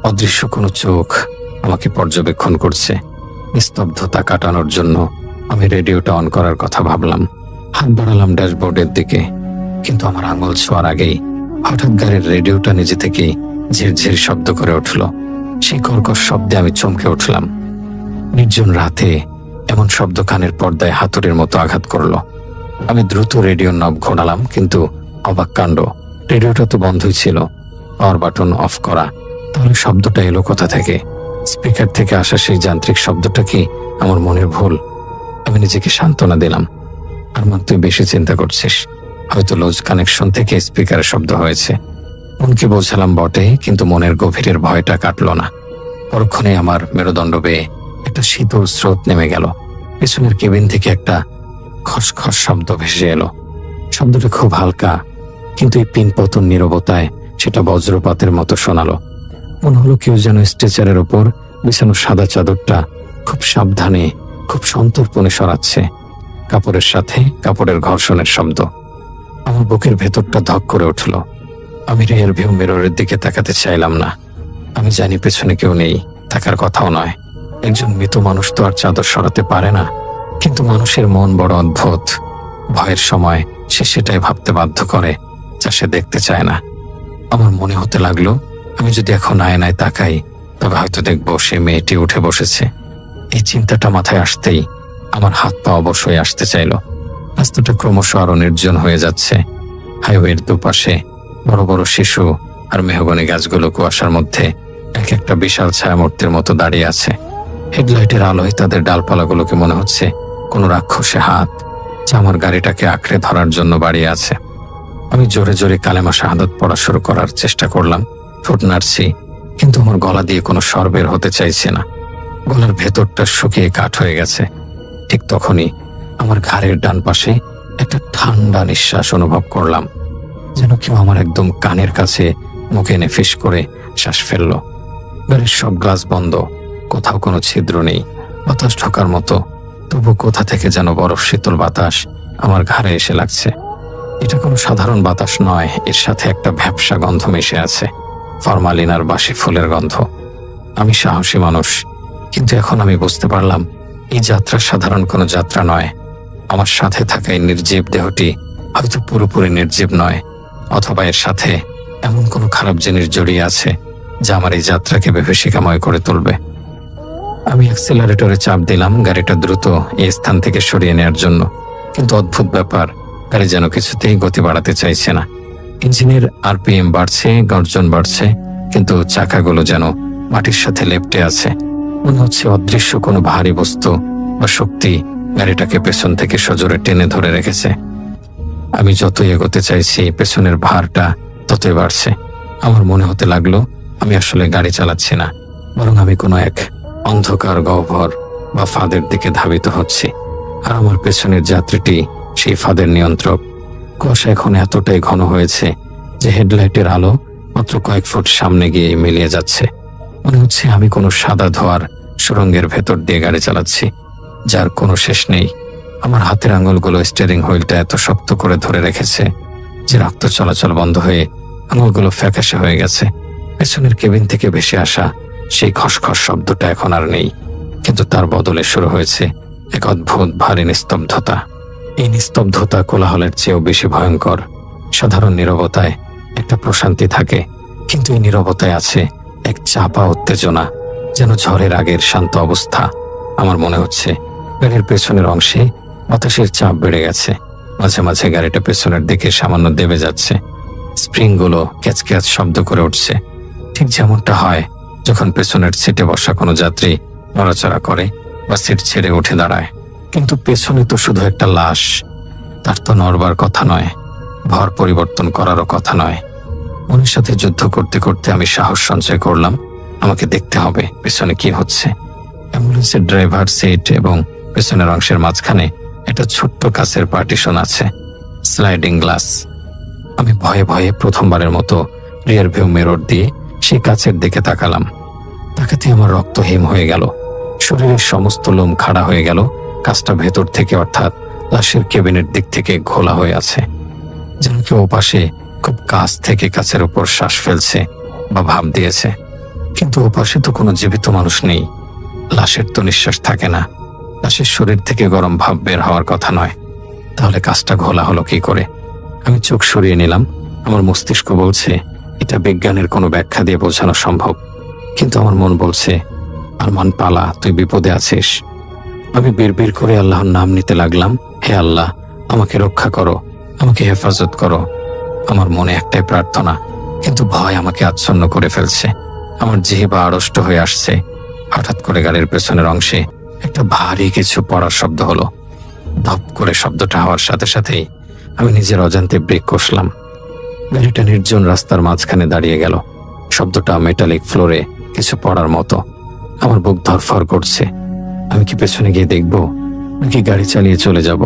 অদৃশ্য কোনো চোখ আমাকে পর্যবেক্ষণ করছে। নিস্তব্ধতা কাটানোর জন্য আমি রেডিওটা অন করার কথা ভাবলাম। হাত বাড়ালাম ড্যাশবোর্ডের দিকে, কিন্তু আমার আঙুল ছোঁয়ার আগেই হঠাৎ গাড়ির রেডিওটা নিজে থেকেই ঝিরঝির শব্দ করে উঠল। সেই কর্কশ শব্দে আমি চমকে উঠলাম। নির্জন রাতে এমন শব্দ কানের পর্দায় হাতুড়ির মতো আঘাত করলো। আমি দ্রুত রেডিওর নব ঘোরালাম, কিন্তু অবাক কাণ্ড, রেডিওটা তো বন্ধই ছিল, পাওয়ার বাটন অফ করা। তাহলে শব্দটা এলো কোথা থেকে? স্পিকার থেকে আসা সেই যান্ত্রিক শব্দটা কি আমার মনের ভুল? আমি নিজেকে সান্ত্বনা দিলাম, আরমান তুই বেশি চিন্তা করছিস, হয়তো লুজ কানেকশন থেকে স্পিকারের শব্দ হয়েছে। মনকে বোঝালাম বটে, কিন্তু মনের গভীরের ভয়টা কাটলো না। পরক্ষণে আমার মেরুদণ্ড বেয়ে একটা শীতল স্রোত নেমে গেল। পেছনের কেবিন থেকে একটা খসখস শব্দ ভেসে এলো। শব্দটা খুব হালকা, কিন্তু এই পিনপতন নীরবতায় সেটা বজ্রপাতের মতো শোনালো। মনে হলো কেউ যেন স্ট্রেচারের ওপর বিছানো সাদা চাদরটা খুব সাবধানে, খুব সন্তর্পণে সরাচ্ছে। কাপড়ের সাথে কাপড়ের ঘর্ষণের শব্দ। আমার বুকের ভেতরটা ধক করে উঠল। আমি রিয়ার ভিউ মিররের দিকে তাকাতে চাইলাম না। আমি জানি পেছনে কেউ নেই, থাকার কথাও নয়। একজন মৃত মানুষ তো আর চাদর সরাতে পারে না, কিন্তু মানুষের মন বড় অদ্ভুত। ভয়ের সময় সে সেটাই ভাবতে বাধ্য করে যা সে দেখতে চায় না। আমার মনে হতে লাগলো আমি যদি এখন আয়নায় তাকাই তবে হয়তো দেখবো সে মেয়েটি উঠে বসেছে। এই চিন্তাটা মাথায় আসতেই আমার হাত পা অবশ হয়ে আসতে চাইল। রাস্তাটা ক্রমশ আরো নির্জন হয়ে যাচ্ছে। হাইওয়ের দুপাশে বড় বড় শিশু আর মেহগনি গাছগুলো কুয়াশার মধ্যে এক একটা বিশাল ছায়ামূর্তির মতো দাঁড়িয়ে আছে। হেডলাইটের আলোয় তাদের ডালপালাগুলোকে মনে হচ্ছে কোনো রাক্ষসে হাত, যা আমার গাড়িটাকে আঁকড়ে ধরার জন্য বাড়িয়ে আছে। আমি জোরে জোরে কালেমা শাহাদাত পড়া শুরু করার চেষ্টা করলাম। ঠোঁট নাড়ছি, কিন্তু আমার গলা দিয়ে কোনো স্বর বের হতে চাইছে না। গলার ভেতরটা শুকিয়ে কাঠ হয়ে গেছে। ঠিক তখনই আমার ঘাড়ের ডান পাশে একটা ঠান্ডা নিঃশ্বাস অনুভব করলাম, যেন কেউ আমার একদম কানের কাছে মুখে এনে ফিস করে শ্বাস ফেলল। গাড়ির সব গ্লাস বন্ধ, কোথাও কোনো ছিদ্র নেই, বাতাস ঢোকার মতো। তবু কোথা থেকে যেন বরফ শীতল বাতাস আমার ঘাড়ে এসে লাগছে। এটা কোনো সাধারণ বাতাস নয়, এর সাথে একটা ভ্যাপসা গন্ধ মিশে আছে, ফরমালিন আর বাসি ফুলের গন্ধ। আমি সাহসী মানুষ, কিন্তু এখন আমি বুঝতে পারলাম এই যাত্রা সাধারণ কোনো যাত্রা নয়। আমার সাথে থাকা এই নির্জীব দেহটি হয়তো পুরোপুরি নির্জীব নয়, অথবা এর সাথে এমন কোনো খারাপ জিনিস জড়িয়ে আছে যা আমার এই যাত্রাকে বিভীষিকাময় করে তুলবে। আমি অ্যাক্সেলারেটরে চাপ দিলাম গাড়িটা দ্রুত এই স্থান থেকে সরিয়ে নেওয়ার জন্য, কিন্তু অদ্ভুত ব্যাপার, গাড়ি যেন কিছুতেই গতি বাড়াতে চাইছে না। ইঞ্জিনের আরপিএম বাড়ছে, গর্জন বাড়ছে, কিন্তু চাকাগুলো যেন মাটির সাথে লেপ্টে আছে। মনে হচ্ছে অদৃশ্য কোনো ভারী বস্তু বা শক্তি গাড়িটাকে পেছন থেকে সজোরে টেনে ধরে রেখেছে। আমি যতই এগোতে চাইছি পেছনের ভারটা ততই বাড়ছে। আমার মনে হতে লাগলো আমি আসলে গাড়ি চালাচ্ছি না, বরং আমি কোনো এক অন্ধকার গহ্বর বা ফাঁদের দিকে ধাবিত হচ্ছি, আর আমার পেছনের যাত্রীটি সেই ফাঁদের নিয়ন্ত্রক। কুয়াশা এখন এতটাই ঘন হয়েছে যে হেডলাইটের আলো মাত্র কয়েক ফুট সামনে গিয়ে মিলিয়ে যাচ্ছে। মনে হচ্ছে আমি কোনো সাদা ধোয়ার সুড়ঙ্গের ভেতর দিয়ে গাড়ি চালাচ্ছি, যার কোনো শেষ নেই। আমার হাতের আঙুলগুলো স্টিয়ারিং হুইলটা এত শক্ত করে ধরে রেখেছে যে রক্ত চলাচল বন্ধ হয়ে আঙুলগুলো ফ্যাকাশে হয়ে গেছে। পেছনের কেবিন থেকে ভেসে আসা সেই খসখস শব্দটা এখন আর নেই, কিন্তু তার বদলে শুরু হয়েছে এক অদ্ভুত ভারী নিস্তব্ধতা। এই নিস্তব্ধতা কোলাহলের চেয়েও বেশি ভয়ঙ্কর। সাধারণ নীরবতায় একটা প্রশান্তি থাকে, কিন্তু এই নীরবতায় আছে এক চাপা উত্তেজনা, যেন ঝড়ের আগের শান্ত অবস্থা। আমার মনে হচ্ছে গাড়ির পেছনের অংশে বাতাসের চাপ বেড়ে গেছে। মাঝে মাঝে গাড়িটা পেছনের দিকে সামান্য দেবে যাচ্ছে। স্প্রিংগুলো ক্যাচ ক্যাচ শব্দ করে উঠছে, ঠিক যেমনটা হয় যখন পেছনের সিটে বসা কোনো যাত্রী নড়াচড়া করে বা সিট ছেড়ে উঠে দাঁড়ায়। কিন্তু পেছনে তো শুধু একটা লাশ, তার তো নড়বার কথা নয়। ভর পরিবর্তন করারও কথা নয়। মনের সাথে যুদ্ধ করতে করতে আমি সাহস সঞ্চয় করলাম, আমাকে দেখতে হবে পেছনে কি হচ্ছে। অ্যাম্বুলেন্সের ড্রাইভার সিট এবং পেছনের অংশের মাঝখানে একটা ছোট্ট কাচের পার্টিশন আছে, স্লাইডিং গ্লাস। আমি ভয়ে ভয়ে প্রথমবারের মতো রিয়ার ভিউ মিরর দিয়ে সেই কাচের দিকে তাকালাম। তাকাতে আমার রক্ত হিম হয়ে গেল, শরীরের সমস্ত লোম খাড়া হয়ে গেল। কাজটা ভেতর থেকে অর্থাৎ লাশের কেবিনের দিক থেকে ঘোলা হয়ে আছে, যেন কেউ ওপাশে খুব কাছ থেকে কাছের উপর শ্বাস ফেলছে বা ভাব দিয়েছে। কিন্তু ওপাশে তো কোনো জীবিত মানুষ নেই, লাশের তো নিঃশ্বাস থাকে না, লাশের শরীর থেকে গরম ভাব বের হওয়ার কথা নয়। তাহলে কাজটা ঘোলা হলো কি করে? আমি চোখ সরিয়ে নিলাম। আমার মস্তিষ্ক বলছে এটা বিজ্ঞানের কোনো ব্যাখ্যা দিয়ে বোঝানো সম্ভব, কিন্তু আমার মন বলছে আরমান পালা, তুই বিপদে আছিস। আমি বিড়বিড় করে আল্লাহর নাম নিতে লাগলাম, হে আল্লাহ, আমাকে রক্ষা করো, আমাকে হেফাজত করো। আমার মনে একটাই প্রার্থনা, কিন্তু ভয় আমাকে আচ্ছন্ন করে ফেলছে। আমার জিহ্বা আড়ষ্ট হয়ে আসছে। হঠাৎ করে গাড়ির পেছনের অংশে একটা ভারী কিছু পড়ার শব্দ হলো। ধপ করে শব্দটা হওয়ার সাথে সাথেই আমি নিজের অজান্তে ব্রেক কষলাম। গাড়িটা নির্জন রাস্তার মাঝখানে দাঁড়িয়ে গেল। শব্দটা মেটালিক ফ্লোরে কিছু পড়ার মতো। আমার বুক ধরফর করছে। আমি কি পেছনে গিয়ে দেখব নাকি গাড়ি চালিয়ে চলে যাব?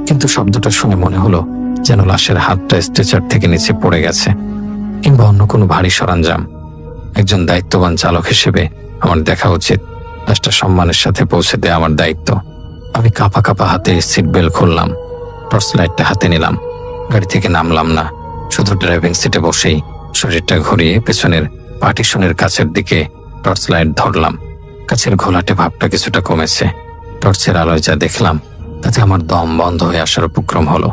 কিন্তু শব্দটা শুনে মনে হলো যেন লাশের হাতটা স্ট্রেচার থেকে নিচে পড়ে গেছে, কিংবা অন্য কোনো ভারী সরঞ্জাম। একজন দায়িত্ববান চালক হিসেবে আমার দেখা উচিত, লাশটা সম্মানের সাথে পৌঁছে দেয়া আমার দায়িত্ব। আমি কাঁপা কাঁপা হাতে সিট বেল্ট খুললাম, টর্চ লাইটটা হাতে নিলাম। গাড়ি থেকে নামলাম না, শুধু ড্রাইভিং সিটে বসেই শরীরটা ঘুরিয়ে পেছনের পার্টিশনের কাছের দিকে টর্চ লাইট ধরলাম। কাছের ঘোলাটে ভাবটা কিছুটা কমেছে। টর্চের আলোয় যা দেখলাম তাতে আমার দম বন্ধ হয়ে আসার উপক্রম হলো।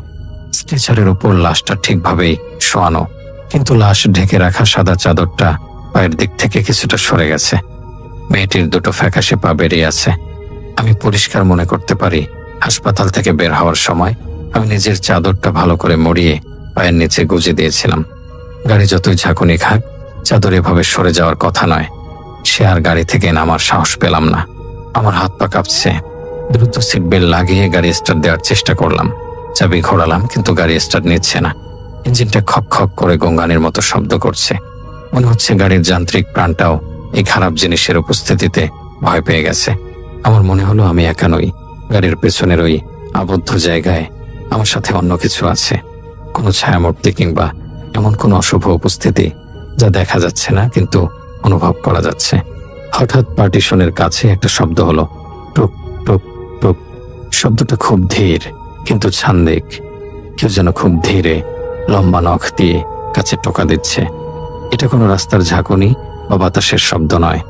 স্ট্রেচারের উপর লাশটা ঠিকভাবেই শোয়ানো, কিন্তু লাশ ঢেকে রাখা সাদা চাদরটা পায়ের দিক থেকে কিছুটা সরে গেছে। মেয়েটির দুটো ফ্যাকাশে পা বেরিয়ে আছে। আমি পরিষ্কার মনে করতে পারি হাসপাতাল থেকে বের হওয়ার সময় আমি নিজের চাদরটা ভালো করে মুড়িয়ে পায়ের নিচে গুজে দিয়েছিলাম। গাড়ি যতই ঝাঁকুনি খাক, চাদর এভাবে সরে যাওয়ার কথা নয়। সে আর গাড়ি থেকে নামার সাহস পেলাম না। আমার হাত পা কাঁপছে। দ্রুত সিট বেল্ট লাগিয়ে গাড়ি স্টার্ট দেওয়ার চেষ্টা করলাম। চাবি ঘোরালাম, কিন্তু গাড়ি স্টার্ট নিচ্ছে না। ইঞ্জিনটা খক খক করে গঙ্গানির মতো শব্দ করছে। মনে হচ্ছে গাড়ির যান্ত্রিক প্রাণটাও এই খারাপ জিনিসের উপস্থিতিতে ভয় পেয়ে গেছে। আমার মনে হলো আমি একা নই। গাড়ির পেছনের ওই আবদ্ধ জায়গায় আমার সাথে অন্য কিছু আছে, কোনো ছায়ামূর্তি কিংবা এমন কোনো অশুভ উপস্থিতি যা দেখা যাচ্ছে না কিন্তু অনুভব করা যাচ্ছে। হঠাৎ পার্টিশনের কাছে একটা শব্দ হলো, টুক টুক টুক। শব্দটা খুব ধীর কিন্তু ছান্দিক। কেউ যেন খুব ধীরে লম্বা নখ দিয়ে কাছে টোকা দিচ্ছে। এটা কোনো রাস্তার ঝাঁকুনি বা বাতাসের শব্দ নয়,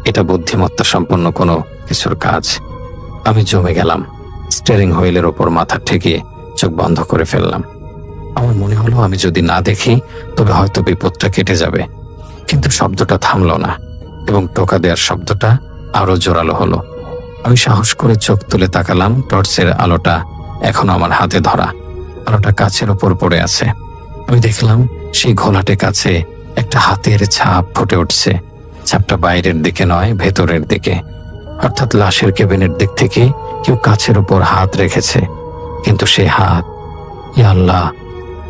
এটা বুদ্ধিমত্তা সম্পন্ন কোনো কিছুর কাজ। আমি জমে গেলাম। স্টিয়ারিং হুইলের ওপর মাথা ঠেকিয়ে চোখ বন্ধ করে ফেললাম। আমার মনে হলো আমি যদি না দেখি তবে হয়তো বিপদটা কেটে যাবে। কিন্তু শব্দটা থামলো না, এবং টোকা দেওয়ার শব্দটা আরো জোরালো হলো। আমি সাহস করে চোখ তুলে তাকালাম। টর্চের আলোটা এখনো আমার হাতে ধরা। আলোটা কাচের ওপর পড়ে আছে। আমি দেখলাম সেই ঘোলাটে কাছে একটা হাতের ছাপ ফুটে উঠছে। ছাপটা বাইরের দিকে নয়, ভেতরের দিকে, অর্থাৎ লাশের কেবিনের দিক থেকে কেউ কাছের উপর হাত রেখেছে। কিন্তু সেই হাত, ইয়া আল্লাহ,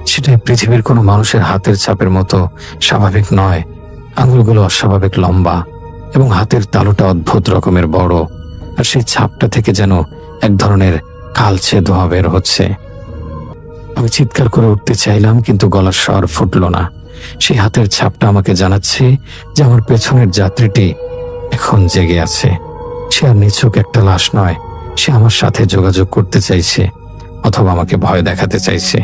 সেটা পৃথিবীর কোনো মানুষের হাতের ছাপের মতো স্বাভাবিক নয়। আঙুলগুলো অস্বাভাবিক লম্বা এবং হাতের তালুটা অদ্ভুত রকমের বড়। আর সেই ছাপটা থেকে যেন এক ধরনের কালচে ধোঁয়া বের হচ্ছে। আমি চিৎকার করে উঠতে চাইলাম, কিন্তু গলার স্বর ফুটল না। সেই হাতের ছাপটা আমাকে জানাচ্ছে যে আমার পেছনের যাত্রীটি এখন জেগে আছে। সে আর নিছক একটা লাশ নয়, সে আমার সাথে যোগাযোগ করতে চাইছে, অথবা আমাকে ভয় দেখাতে চাইছে।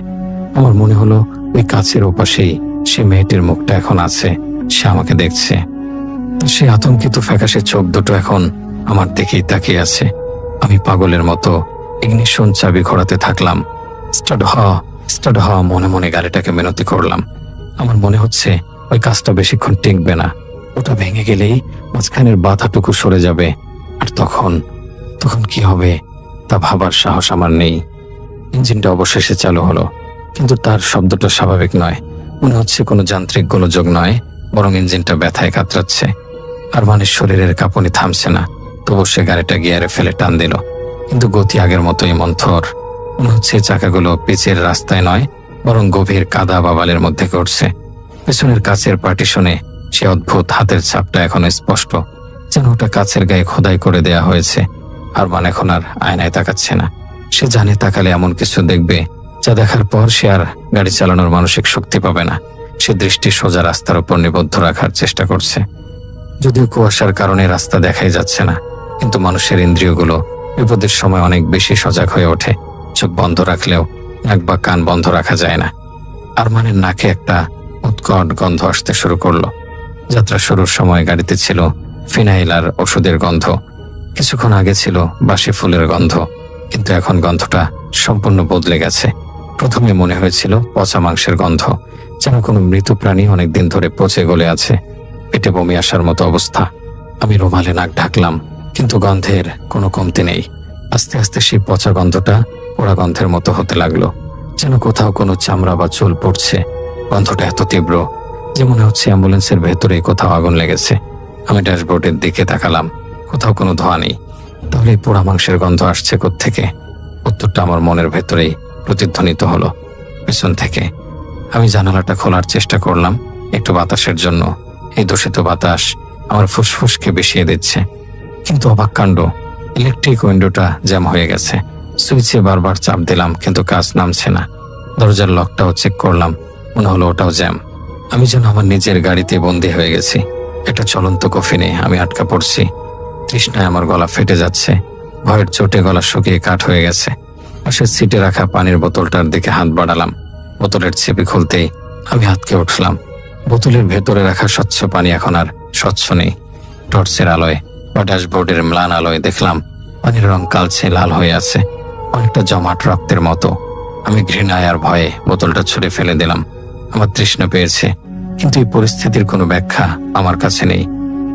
আমার মনে হলো ওই কাছের ওপাশেই সে মেয়েটির মুখটা এখন আছে, সে আমাকে দেখছে। সে আতঙ্কিত ফ্যাকাশে চোখ দুটো এখন আমার দিকেই তাকিয়ে আছে। আমি পাগলের মতো ইগনিশন চাবি ঘোরাতে থাকলাম। স্টার্ট হ মনে মনে গাড়িটাকে মিনতি করলাম। আমার মনে হচ্ছে ওই কাজটা বেশিক্ষণ টিকবে না। ওটা ভেঙে গেলেই মাঝখানের বাধাটুকু সরে যাবে, আর তখন কি হবে তা ভাবার সাহস আমার নেই। ইঞ্জিনটা অবশেষে চালু হলো, কিন্তু তার শব্দটা স্বাভাবিক নয়। মনে হচ্ছে কোনো যান্ত্রিক গোলযোগ নয়, বরং ইঞ্জিনটা ব্যথায় কাতরাচ্ছে। আর মানুষ শরীরের কাঁপুনি থামছে না। তবু সে গাড়িটা গিয়ারে ফেলে টান দিল, কিন্তু গতি আগের মতোই মন্থর। মনে হচ্ছে চাকাগুলো পিচের রাস্তায় নয়, বরং গভীর কাদা বা বালির মধ্যে ঘটছে। পেছনের কাচের পার্টিশনে সে অদ্ভুত হাতের ছাপটা এখনো স্পষ্ট, যেন ওটা কাচের গায়ে খোদাই করে দেয়া হয়েছে। আরমান এখন আর আয়নায় তাকাচ্ছে না। সে জানে তাকালে এমন কিছু দেখবে যা দেখার পর সে আর গাড়ি চালানোর মানসিক শক্তি পাবে না। সে দৃষ্টি সোজা রাস্তার উপর নিবদ্ধ রাখার চেষ্টা করছে। যদিও কুয়াশার কারণে রাস্তা দেখাই যাচ্ছে না, কিন্তু মানুষের ইন্দ্রিয়গুলো বিপদের সময় অনেক বেশি সজাগ হয়ে ওঠে। চোখ বন্ধ রাখলেও নাক বা কান বন্ধ রাখা যায় না। আরমানের নাকে একটা উৎকট গন্ধ আসতে শুরু করলো। যাত্রা শুরুর সময় গাড়িতে ছিল ফিনাইল আর ওষুধের গন্ধ। কিছুক্ষণ আগে ছিল বাসি ফুলের গন্ধ, কিন্তু এখন গন্ধটা সম্পূর্ণ বদলে গেছে। প্রথমে মনে হয়েছিল পচা মাংসের গন্ধ, যেন কোনো মৃত প্রাণী অনেকদিন ধরে পচে গলে আছে। পেটে বমি আসার মতো অবস্থা। আমি রুমালে নাক ঢাকলাম, কিন্তু গন্ধের কোনো কমতি নেই। আস্তে আস্তে সেই পচা গন্ধটা পোড়া গন্ধের মতো হতে লাগলো, যেন কোথাও কোনো চামড়া বা চুল পড়ছে। গন্ধটা এত তীব্র যে মনে হচ্ছে অ্যাম্বুলেন্সের ভেতরে কোথাও আগুন লেগেছে। আমি ড্যাশবোর্ডের দিকে তাকালাম, কোথাও কোনো ধোঁয়া নেই। তাহলে এই পোড়া মাংসের গন্ধ আসছে কোত্থেকে? উত্তরটা আমার মনের ভেতরেই প্রতিধ্বনিত হলো, পেছন থেকে। আমি জানালাটা খোলার চেষ্টা করলাম একটু বাতাসের জন্য। এই দূষিত বাতাস আমার ফুসফুসকে বিষিয়ে দিচ্ছে। কিন্তু অবাক কাণ্ড, ইলেকট্রিক উইন্ডোটা জ্যাম হয়ে গেছে। সুইচে বারবার চাপ দিলাম, কিন্তু কাজ নামছে না। দরজার লকটাও চেক করলাম, মনে হলো ওটাও জ্যাম। আমি যেন আমার নিজের গাড়িতে বন্দী হয়ে গেছি। একটা চলন্ত কফিনে আমি আটকা পড়ছি। তৃষ্ণায় আমার গলা ফেটে যাচ্ছে। ভয়ের চোটে গলা শুকিয়ে কাঠ হয়ে গেছে। পাশের সিটে রাখা পানির বোতলটার দিকে হাত বাড়ালাম। বোতলের ছিপি খুলতেই আমি হাতকে উঠলাম। বোতলের ভেতরে রাখা স্বচ্ছ পানি এখন আর স্বচ্ছ নেই। টর্চের আলোয় বা ড্যাশবোর্ডের ম্লান আলোয় দেখলাম পানির রং কালচে লাল হয়ে আছে, অনেকটা জমাট রক্তের মতো। আমি ঘৃণায় আর ভয়ে বোতলটা ছুঁড়ে ফেলে দিলাম। আমার তৃষ্ণা পেয়েছে, কিন্তু এই পরিস্থিতির কোনো ব্যাখ্যা আমার কাছে নেই।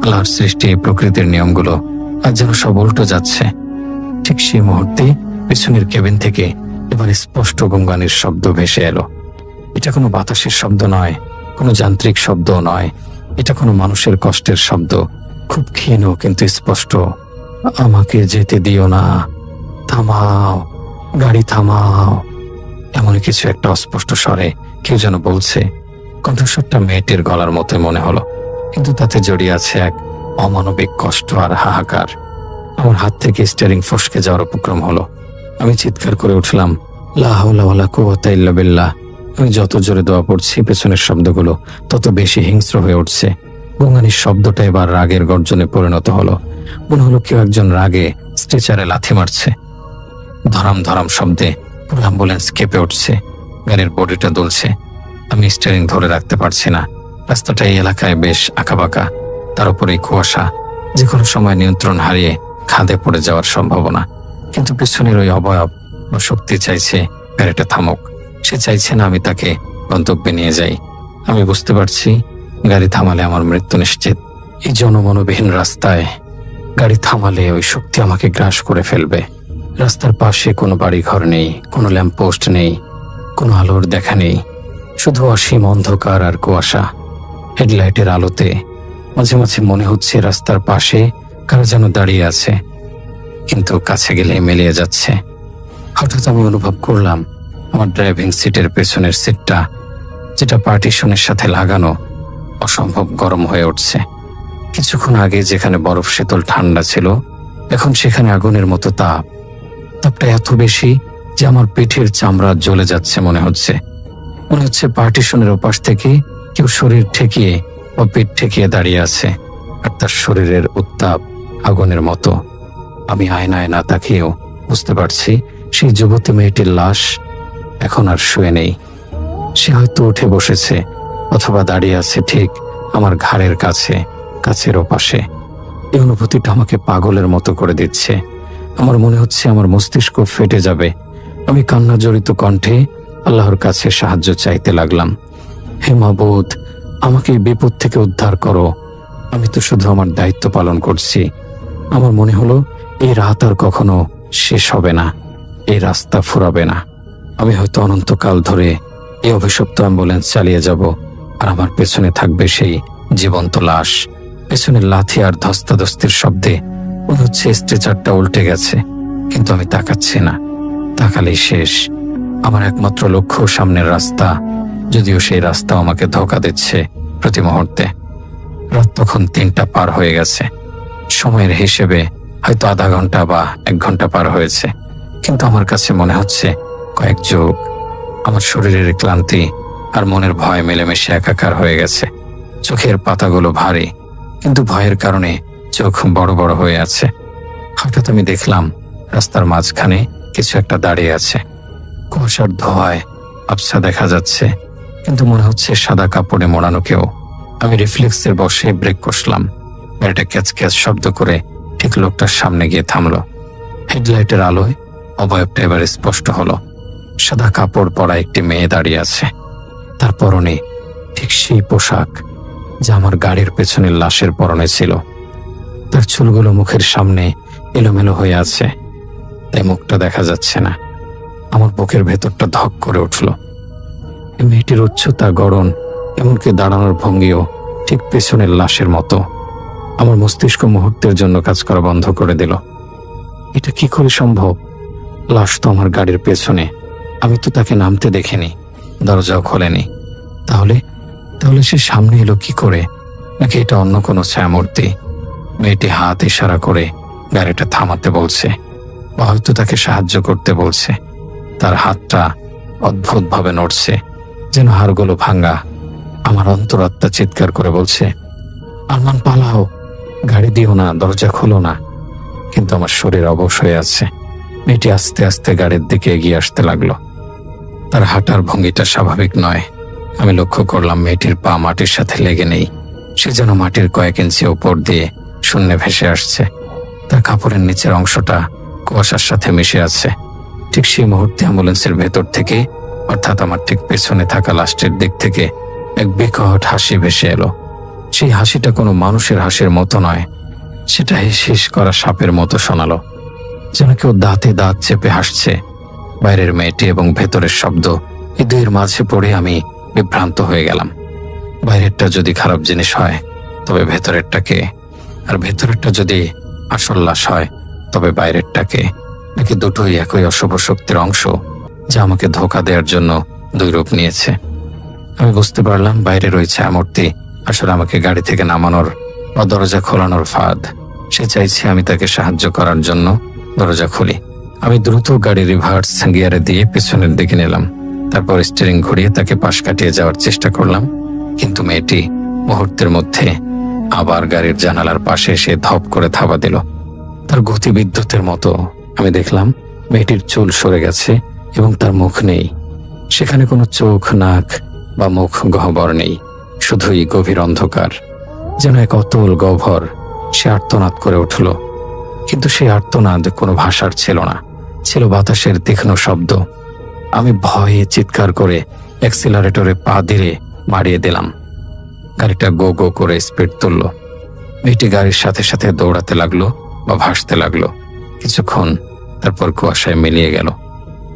আল্লাহর সৃষ্টি এই প্রকৃতির নিয়মগুলো আজ যেন সব উল্টো যাচ্ছে। ঠিক সেই মুহূর্তে পেছনের কেবিন থেকে এবার স্পষ্ট গুনগানের শব্দ ভেসে এলো। এটা কোনো বাতাসের শব্দ নয়, কোনো যান্ত্রিক শব্দও নয়। এটা কোনো মানুষের কষ্টের শব্দ, খুব ক্ষীণ কিন্তু স্পষ্ট। আমাকে যেতে দিও না, থামাও, গাড়ি থামাও। এমন কিছু একটা অস্পষ্ট স্বরে কেউ যেন বলছে। কণ্ঠস্বরটা মেয়েটির গলার মতো মনে হলো, কিন্তু তাতে জড়িয়ে আছে এক অমানবিক কষ্ট আর হাহাকার। আমার হাত থেকে স্টিয়ারিং ফসকে যাওয়ার উপক্রম হলো। আমি চিৎকার করে উঠলাম, লা হাওলা ওয়ালা কুওয়াতা ইল্লা বিল্লাহ। আমি যত জোরে দোয়া পড়ছি, পেছনের শব্দগুলো তত বেশি হিংস্র হয়ে উঠছে। গঙ্গানির শব্দটা এবার রাগের গর্জনে পরিণত হলো। মনে হলো কেউ একজন রাগে স্ট্রেচারে লাথি মারছে। ধরাম ধরাম শব্দে পুরো অ্যাম্বুলেন্স কেঁপে উঠছে। গাড়ির বডিটা দুলছে। আমি স্টিয়ারিং ধরে রাখতে পারছি না। রাস্তাটা এই এলাকায় বেশ আঁকাবাঁকা, তার উপরে কুয়াশা। যে কোনো সময় নিয়ন্ত্রণ হারিয়ে খাদে পড়ে যাওয়ার সম্ভাবনা। কিন্তু পিছনের ওই অবয়ব ও শক্তি চাইছে গাড়িটা থামুক। সে চাইছে না আমি তাকে গন্তব্যে নিয়ে যাই। আমি বুঝতে পারছি গাড়ি থামালে আমার মৃত্যু নিশ্চিত। এই জনমনবিহীন রাস্তায় গাড়ি থামালে ওই শক্তি আমাকে গ্রাস করে ফেলবে। রাস্তার পাশে কোনো বাড়িঘর নেই, কোনো ল্যাম্পপোস্ট নেই, কোনো আলোর দেখা নেই, শুধু অসীম অন্ধকার আর কুয়াশা। হেডলাইটের আলোতে মাঝে মাঝে মনে হচ্ছে রাস্তার পাশে কারা যেন দাঁড়িয়ে আছে, কিন্তু কাছে গেলে মিলিয়ে যাচ্ছে। হঠাৎ আমি অনুভব করলাম আমার ড্রাইভিং সিটের পেছনের সিটটা, যেটা পার্টিশনের সাথে লাগানো, অসম্ভব গরম হয়ে উঠছে। কিছুক্ষণ আগে যেখানে বরফ শীতল ঠান্ডা ছিল, এখন সেখানে আগুনের মতো তাপ। তাপটা এত বেশি যে আমার পিঠের চামড়া জ্বলে যাচ্ছে। মনে হচ্ছে পার্টিশনের ওপাশ থেকে কেউ শরীর ঠেকিয়ে ও পিঠ ঠেকিয়ে দাঁড়িয়ে আছে, আর তার শরীরের উত্তাপ আগুনের মতো। আমি আয়নায় না তাকিয়েও বুঝতে পারছি সেই যুবতী মেয়েটির লাশ এখন আর শুয়ে নেই। সে হয়তো উঠে বসেছে অথবা দাঁড়িয়ে আছে ঠিক আমার ঘাড়ের কাছে, কাছের ওপাশে। এই অনুভূতিটা আমাকে পাগলের মতো করে দিচ্ছে। আমার মনে হচ্ছে আমার মস্তিষ্ক ফেটে যাবে। আমি কান্না জড়িত কণ্ঠে আল্লাহর কাছে সাহায্য চাইতে লাগলাম। হে মাবুদ, আমাকে এই বিপদ থেকে উদ্ধার করো। আমি তো শুধু আমার দায়িত্ব পালন করছি। আমার মনে হলো এই রাত আর কখনো শেষ হবে না, এই রাস্তা ফুরাবে না। আমি হয়তো অনন্তকাল ধরে এই অভিশপ্ত অ্যাম্বুলেন্স চালিয়ে যাব, আর আমার পেছনে থাকবে সেই জীবন্ত লাশ। পেছনের লাথি আর ধস্তাধস্তির শব্দে মনে হচ্ছে স্ট্রেচারটা উল্টে গেছে, কিন্তু আমি তাকাচ্ছি না। তাকালেই শেষ। আমার একমাত্র লক্ষ্য সামনের রাস্তা, যদিও সেই রাস্তা আমাকে ধোঁকা দিচ্ছে প্রতি মুহূর্তে। রাত তখন 3টা পার হয়ে গেছে। সময়ের হিসেবে হয়তো আধা ঘন্টা বা 1 ঘন্টা পার হয়েছে, কিন্তু আমার কাছে মনে হচ্ছে কয়েক যুগ। আমার শরীরের ক্লান্তি আর মনের ভয় মিলেমিশে একাকার হয়ে গেছে। চোখের পাতাগুলো ভারী, কিন্তু ভয়ের কারণে চোখ বড় বড় হয়ে আছে। হঠাৎ আমি দেখলাম রাস্তার মাঝখানে কিছু একটা দাঁড়িয়ে আছে। কুয়াশার ধোঁয়ায় আবছা দেখা যাচ্ছে, কিন্তু মনে হচ্ছে সাদা কাপড়ে মোড়ানো কেউ। আমি রিফ্লেক্সের বসে ব্রেক কষলাম। গাড়িটা ক্যাচ ক্যাচ শব্দ করে ঠিক লোকটার সামনে গিয়ে থামলো। হেডলাইটের আলোয় অবয়বটা এবার স্পষ্ট হলো। সাদা কাপড় পরা একটি মেয়ে দাঁড়িয়ে আছে। তার পরনে ঠিক সেই পোশাক যা আমার গাড়ির পেছনের লাশের পরনে ছিল। তার চুলগুলো মুখের সামনে এলোমেলো হয়ে আছে, তাই মুখটা দেখা যাচ্ছে না। আমার বুকের ভেতরটা ধক করে উঠল। এই মেয়েটির উচ্চতা, গড়ন, এমনকি দাঁড়ানোর ভঙ্গিও ঠিক পেছনের লাশের মতো। আমার মস্তিষ্ক মুহূর্তের জন্য কাজ করা বন্ধ করে দিল। এটা কি করে সম্ভব? লাশ তো আমার গাড়ির পেছনে, আমি তো তাকে নামতে দেখিনি, দরজাও খোলেনি। তাহলে তাহলে সে সামনে এলো কি করে? নাকি এটা অন্য কোনো ছায়ামূর্তি? মেয়েটি হাত ইশারা করে গাড়িটা থামাতে বলছে, বা হয়তো তাকে সাহায্য করতে বলছে। তার হাতটা অদ্ভুতভাবে নড়ছে, যেন হাড়গুলো ভাঙা। আমার অন্তরাত্মা চিৎকার করে বলছে, আরমান পালাও, গাড়ি দিও না, দরজা খুলো না। কিন্তু আমার শরীর অবশ হয়ে আছে। মেয়েটি আস্তে আস্তে গাড়ির দিকে এগিয়ে আসতে লাগলো। তার হাঁটার ভঙ্গিটা স্বাভাবিক নয়। আমি লক্ষ্য করলাম মেয়েটির পা মাটির সাথে লেগে নেই। সে যেন মাটির কয়েক ইঞ্চি উপর দিয়ে শূন্যে ভেসে আসছে। তার কাপড়ের নিচের অংশটা কুয়াশার সাথে মিশে আছে। ঠিক সেই মুহূর্তে অ্যাম্বুলেন্সের ভেতর থেকে, অর্থাৎ আমার ঠিক পেছনে থাকা লাশটির দিক থেকে এক বিকট হাসি ভেসে এলো। সেই হাসিটা কোনো মানুষের হাসির মতো নয়, সেটা হিস করা সাপের মতো শোনালো, যেন কেউ দাঁতে দাঁত চেপে হাসছে। বাইরের মেয়েটি এবং ভেতরের শব্দ, এই দুইয়ের মাঝে পড়ে আমি বিভ্রান্ত হয়ে গেলাম। বাইরেরটা যদি খারাপ জিনিস হয়, তবে ভেতরেরটাকে? আর ভেতরেরটা যদি আসল লাশ হয়, তবে বাইরেরটাকে? নাকি দুটোই একই অশুভ শক্তির অংশ, যা আমাকে ধোঁকা দেওয়ার জন্য দুই রূপ নিয়েছে? আমি বুঝতে পারলাম বাইরে রয়েছে ছায়ামূর্তি আসলে আমাকে গাড়ি থেকে নামানোর বা দরজা খোলানোর ফাঁদ। সে চাইছে আমি তাকে সাহায্য করার জন্য দরজা খুলি। আমি দ্রুত গাড়ি রিভার্স গিয়ারে দিয়ে পেছনের দিকে নিলাম। তারপর স্টিয়ারিং ঘুরিয়ে তাকে পাশ কাটিয়ে যাওয়ার চেষ্টা করলাম, কিন্তু মেয়েটি মুহূর্তের মধ্যে আবার গাড়ির জানালার পাশে এসে ধপ করে থাবা দিল। তার গতি বিদ্যুতের মতো। আমি দেখলাম মেয়েটির চুল সরে গেছে এবং তার মুখ নেই। সেখানে কোনো চোখ, নাক বা মুখ গহ্বর নেই, শুধুই গভীর অন্ধকার, যেন এক অতল গহ্বর। সে আর্তনাদ করে উঠল, কিন্তু সেই আর্তনাদ কোনো ভাষার ছিল না, ছিল বাতাসের তীক্ষ্ণ শব্দ। আমি ভয়ে চিৎকার করে অ্যাক্সিলারেটরে পা দিয়ে মারিয়ে দিলাম। গাড়িটা গো গো করে স্পিড তুলল। মেয়েটি গাড়ির সাথে সাথে দৌড়াতে লাগলো বা ভাসতে লাগলো। কিছুক্ষণ, তারপর কুয়াশায় মিলিয়ে গেল,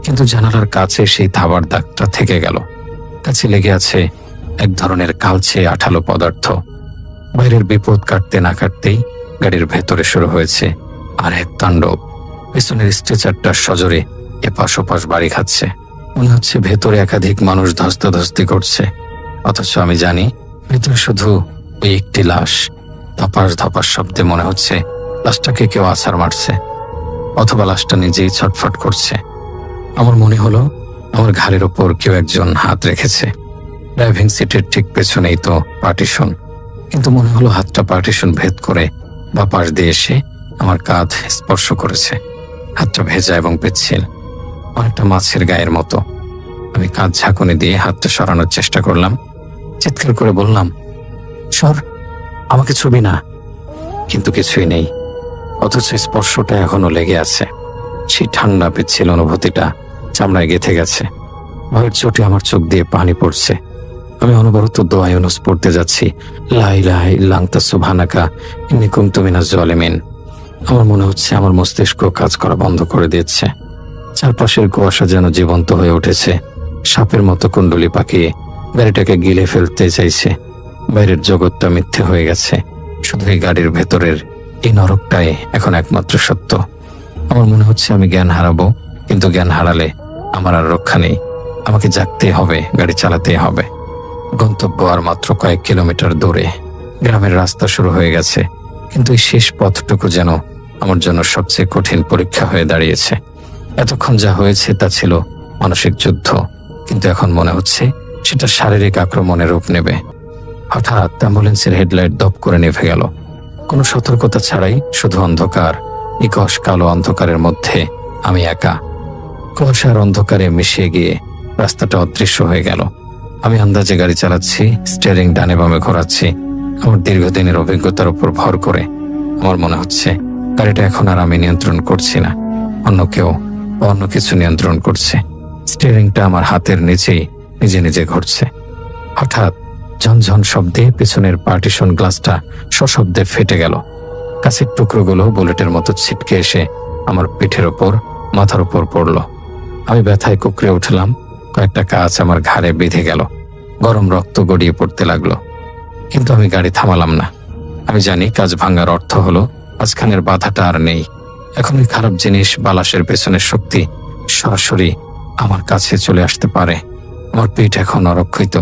কিন্তু জানালার কাছে সেই থাবার দাগটা থেকে গেল। কাছে লেগে আছে এক ধরনের কালচে আঠালো পদার্থ। বাইরের বিপদ কাটতে না কাটতেই গাড়ির ভেতরে শুরু হয়েছে আর এক তাণ্ডব। পেছনের স্ট্রেচারটা সজোরে এপাশ ওপাশ বাড়ি খাচ্ছে। মনে হচ্ছে ভেতরে একাধিক মানুষ ধস্তাধস্তি করছে, অথচ আমি জানি ভেতরে শুধু ওই একটি লাশ। ধপাস ধপাস শব্দে মনে হচ্ছে লাশটাকে কেউ আছাড় মারছে, অথবা লাশটা নিজেই ছটফট করছে। আমার মনে হলো আমার ঘাড়ের ওপর কেউ একজন হাত রেখেছে। ড্রাইভিং সিটের ঠিক পেছনেই তো পার্টিশন, কিন্তু মনে হলো হাতটা পার্টিশন ভেদ করে বা পাশ দিয়ে এসে আমার কাঁধ স্পর্শ করেছে। হাতটা ভেজা এবং পিচ্ছিল, অনেকটা মাছের গায়ের মতো। আমি কাঁধ ঝাঁকুনি দিয়ে হাতটা সরানোর চেষ্টা করলাম। চিৎকার করে বললাম, সর, আমাকে ছুবি না। কিন্তু কিছুই নেই, অথচ স্পর্শটা এখনো লেগে আছে। সেই ঠান্ডা পিচ্ছিল অনুভূতিটা চামড়ায় গেঁথে গেছে। ভয়ের চোটে আমার চোখ দিয়ে পানি পড়ছে। আমি অনবরত দোয়া ইউনুস পড়তে যাচ্ছি, লা ইলাহা ইল্লা আনতা সুবহানাকা ইন্নী কুনতু মিনাজ জালিমিন। আমার মনে হচ্ছে আমার মস্তিষ্ক কাজ করা বন্ধ করে দিচ্ছে। চারপাশের কুয়াশা যেন জীবন্ত হয়ে উঠেছে, সাপের মতো কুণ্ডলি পাকিয়ে গাড়িটাকে গিলে ফেলতে চাইছে। বাইরের জগৎটা মিথ্যে হয়ে গেছে, শুধু এই গাড়ির ভেতরের এই নরকটাই এখন একমাত্র সত্য। আমার মনে হচ্ছে আমি জ্ঞান হারাবো, কিন্তু জ্ঞান হারালে আমার আর রক্ষা নেই। আমাকে জাগতেই হবে, গাড়ি চালাতেই হবে। গন্তব্য আর মাত্র কয়েক কিলোমিটার দূরে। গ্রামের রাস্তা শুরু হয়ে গেছে, কিন্তু এই শেষ পথটুকু যেন আমার জন্য সবচেয়ে কঠিন পরীক্ষা হয়ে দাঁড়িয়েছে। এতক্ষণ যা হয়েছে তা ছিল মানসিক যুদ্ধ, কিন্তু এখন মনে হচ্ছে সেটা শারীরিক আক্রমণের রূপ নেবে। হঠাৎ অ্যাম্বুলেন্সের হেডলাইট দপ করে নিভে গেল। কোনো সতর্কতা ছাড়াই শুধু অন্ধকার, নিকষ কালো অন্ধকারের মধ্যে আমি একা। কুয়াশার অন্ধকারে মিশিয়ে গিয়ে রাস্তাটা অদৃশ্য হয়ে গেল। আমি আন্দাজে গাড়ি চালাচ্ছি, স্টিয়ারিং ডানে বামে ঘোরাচ্ছি। আমার দীর্ঘদিনের অভিজ্ঞতার উপর ভর করে আমার মনে হচ্ছে গাড়িটা এখন আর আমি নিয়ন্ত্রণ করছি না, অন্য কেউ বা অন্য কিছু নিয়ন্ত্রণ করছে। স্টিয়ারিংটা আমার হাতের নিচেই নিজে নিজে ঘুরছে। হঠাৎ ঝনঝন শব্দে পেছনের পার্টিশন গ্লাসটা সশব্দে ফেটে গেল। কাছের টুকরোগুলো বুলেটের মতো ছিটকে এসে আমার পিঠের ওপর, মাথার উপর পড়ল। আমি ব্যথায় কুঁকড়ে উঠলাম। কয়েকটা কাঁচ আমার ঘাড়ে বেঁধে গেল। গরম রক্ত গড়িয়ে পড়তে লাগলো, কিন্তু আমি গাড়ি থামালাম না। আমি জানি কাজ ভাঙার অর্থ হলো মাঝখানের বাধাটা আর নেই। এখন ওই খারাপ জিনিস, বালাসের পেছনের শক্তি সরাসরি আমার কাছে চলে আসতে পারে। আমার পেট এখন অরক্ষিত।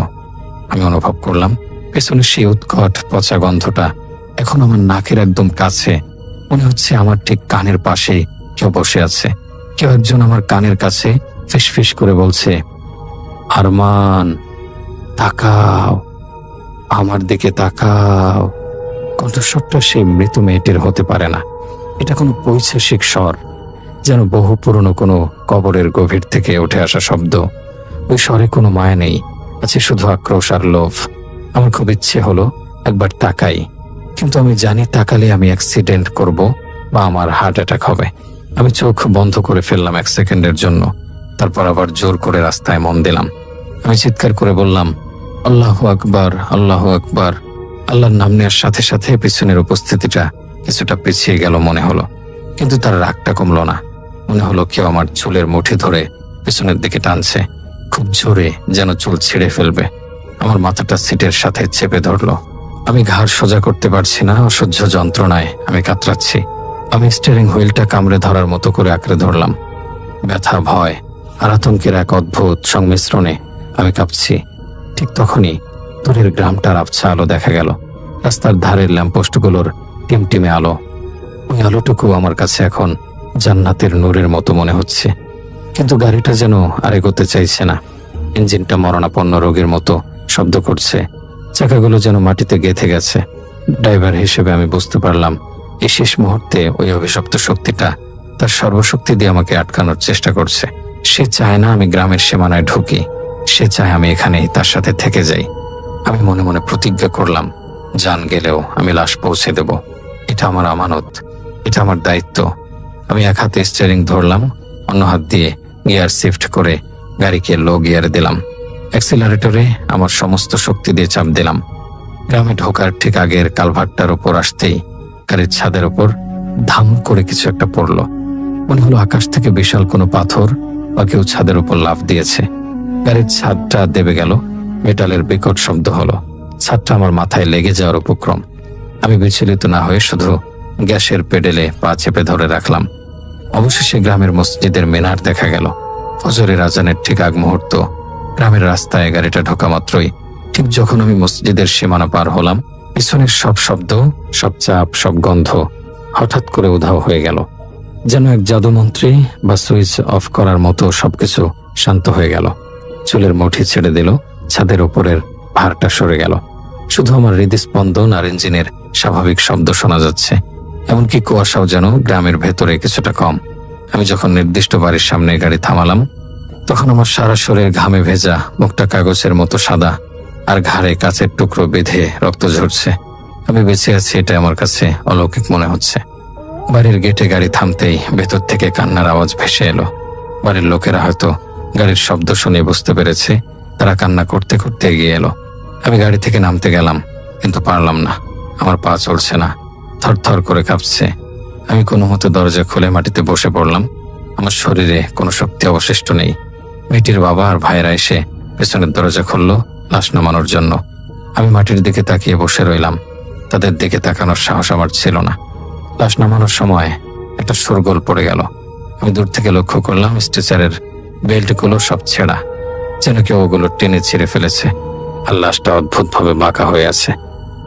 আমি অনুভব করলাম পেছনের সেই উৎকট পচা গন্ধটা এখন আমার নাকের একদম কাছে। মনে হচ্ছে আমার ঠিক কানের পাশে কেউ বসে আছে। কেউ একজন আমার কানের কাছে ফিসফিস করে বলছে, আরমান, তাকাও, আমার দিকে তাকাও। কণ্ঠস্বরটা সেই মৃত মেয়েটির হতে পারে না। এটা কোনো পৈশাচিক স্বর, যেন বহু পুরনো কোনো কবরের গভীর থেকে উঠে আসা শব্দ। ওই স্বরে কোনো মায়া নেই, আছে শুধু আক্রোশ আর লোভ। আমার খুব ইচ্ছে হলো একবার তাকাই, কিন্তু আমি জানি তাকালে আমি অ্যাক্সিডেন্ট করব বা আমার হার্ট অ্যাটাক হবে। আমি চোখ বন্ধ করে ফেললাম 1 সেকেন্ডের জন্য, তারপর আবার জোর করে রাস্তায় মন দিলাম। আমি চিৎকার করে বললাম, আল্লাহু আকবার, আল্লাহু আকবার। আল্লাহর নাম নেওয়ার সাথে সাথে পিছনের উপস্থিতিটা কিছুটা পিছিয়ে গেল মনে হলো, কিন্তু তার রাগটা কমলো না। মনে হলো কেউ আমার চুলের মুঠি ধরে পিছনের দিকে টানছে, খুব জোরে, যেন চুল ছিঁড়ে ফেলবে। আমার মাথাটা সিটের সাথে চেপে ধরলো। আমি ঘাড় সোজা করতে পারছি না, অসহ্য যন্ত্রণায় আমি কাতরাচ্ছি। আমি স্টিয়ারিং হুইলটা কামড়ে ধরার মতো করে আঁকড়ে ধরলাম। ব্যথা, ভয় আর আতঙ্কের এক অদ্ভুত সংমিশ্রণে আমি কাঁপছি। ঠিক তখনই দূরের গ্রামটার আবছা আলো দেখা গেল। রাস্তার ধারের ল্যাম্পপোস্টগুলোর টিমটিমে আলো। ওই আলোটুকু আমার কাছে এখন জান্নাতের নূরের মতো মনে হচ্ছে। কিন্তু গাড়িটা যেন আর এগোতে চাইছে না। ইঞ্জিনটা মরণাপন্ন রোগীর মতো শব্দ করছে। চাকাগুলো যেন মাটিতে গেঁথে গেছে। ড্রাইভার হিসেবে আমি বুঝতে পারলাম এই শেষ মুহূর্তে ওই অভিশপ্ত শক্তিটা তার সর্বশক্তি দিয়ে আমাকে আটকানোর চেষ্টা করছে। সে চায় না আমি গ্রামের সীমানায় ঢুকি। সে চায় আমি এখানেই তার সাথে থেকে যাই। আমি মনে মনে প্রতিজ্ঞা করলাম, জান গেলেও আমি লাশ পৌঁছে দেব। এটা আমার আমানত, এটা আমার দায়িত্ব। আমি এক হাতে স্টিয়ারিং ধরলাম, অন্য হাত দিয়ে গিয়ার শিফট করে গাড়িকে লো গিয়ারে দিলাম। অ্যাক্সিলারেটরে আমার সমস্ত শক্তি দিয়ে চাপ দিলাম। গ্রামে ঢোকার ঠিক আগের কালভার্টটার উপর আসতেই গাড়ির ছাদের ওপর ধাম করে কিছু একটা পড়ল। মনে হলো আকাশ থেকে বিশাল কোনো পাথর বা কেউ ছাদের উপর লাফ দিয়েছে। গাড়ির ছাদটা দেবে গেল, মেটালের বিকট শব্দ হলো। ছাদটা আমার মাথায় লেগে যাওয়ার উপক্রম। আমি বিচলিত না হয়ে শুধু গ্যাসের পেডেলে পা চেপে ধরে রাখলাম। অবশেষে গ্রামের মসজিদের মিনার দেখা গেল। ফজরের আজানের ঠিক আগ মুহূর্ত। গ্রামের রাস্তায় গাড়িটা ঢোকা মাত্রই, ঠিক যখন আমি মসজিদের সীমানা পার হলাম, পিছনের সব শব্দ, সব চাপ, সব গন্ধ হঠাৎ করে উধাও হয়ে গেল। যেন এক জাদুমন্ত্রী বা সুইচ অফ করার মতো সবকিছু শান্ত হয়ে গেল। চুলের মুঠি ছেড়ে দিল, ছাদের উপরের ভারটা সরে গেল। শুধু আমার হৃদস্পন্দন আর ইঞ্জিনের স্বাভাবিক শব্দ শোনা যাচ্ছে। এমনকি কুয়াশাও যেন গ্রামের ভেতরে কিছুটা কম। আমি যখন নির্দিষ্ট বাড়ির সামনে গাড়ি থামালাম, তখন আমার সারা শরীর ঘামে ভেজা, মুখটা কাগজের মতো সাদা, আর ঘাড়ে কাচের টুকরো বেঁধে রক্ত ঝরছে। আমি বেঁচে আছি, এটা আমার কাছে অলৌকিক মনে হচ্ছে। বাড়ির গেটে গাড়ি থামতেই ভেতর থেকে কান্নার আওয়াজ ভেসে এলো। বাড়ির লোকেরা হয়তো গাড়ির শব্দ শুনে বুঝতে পেরেছে। তারা কান্না করতে করতে এগিয়ে এলো। আমি গাড়ি থেকে নামতে গেলাম, কিন্তু পারলাম না। আমার পা চলছে না, থরথর করে কাঁপছে। আমি কোনো মতে দরজা খুলে মাটিতে বসে পড়লাম। আমার শরীরে কোনো শক্তি অবশিষ্ট নেই। মেয়েটির বাবা আর ভাইয়েরা এসে পেছনের দরজা খুললো লাশ নামানোর জন্য। আমি মাটির দিকে তাকিয়ে বসে রইলাম। তাদের দিকে তাকানোর সাহস আমার ছিল না। লাশ নামানোর সময় একটা শোরগোল পড়ে গেল। আমি দূর থেকে লক্ষ্য করলাম স্ট্রেচারের বেল্টগুলো সব ছেঁড়া, যেন কেউ ওগুলো টেনে ছিঁড়ে ফেলেছে। আর লাশটা অদ্ভুতভাবে বাঁকা হয়ে আছে।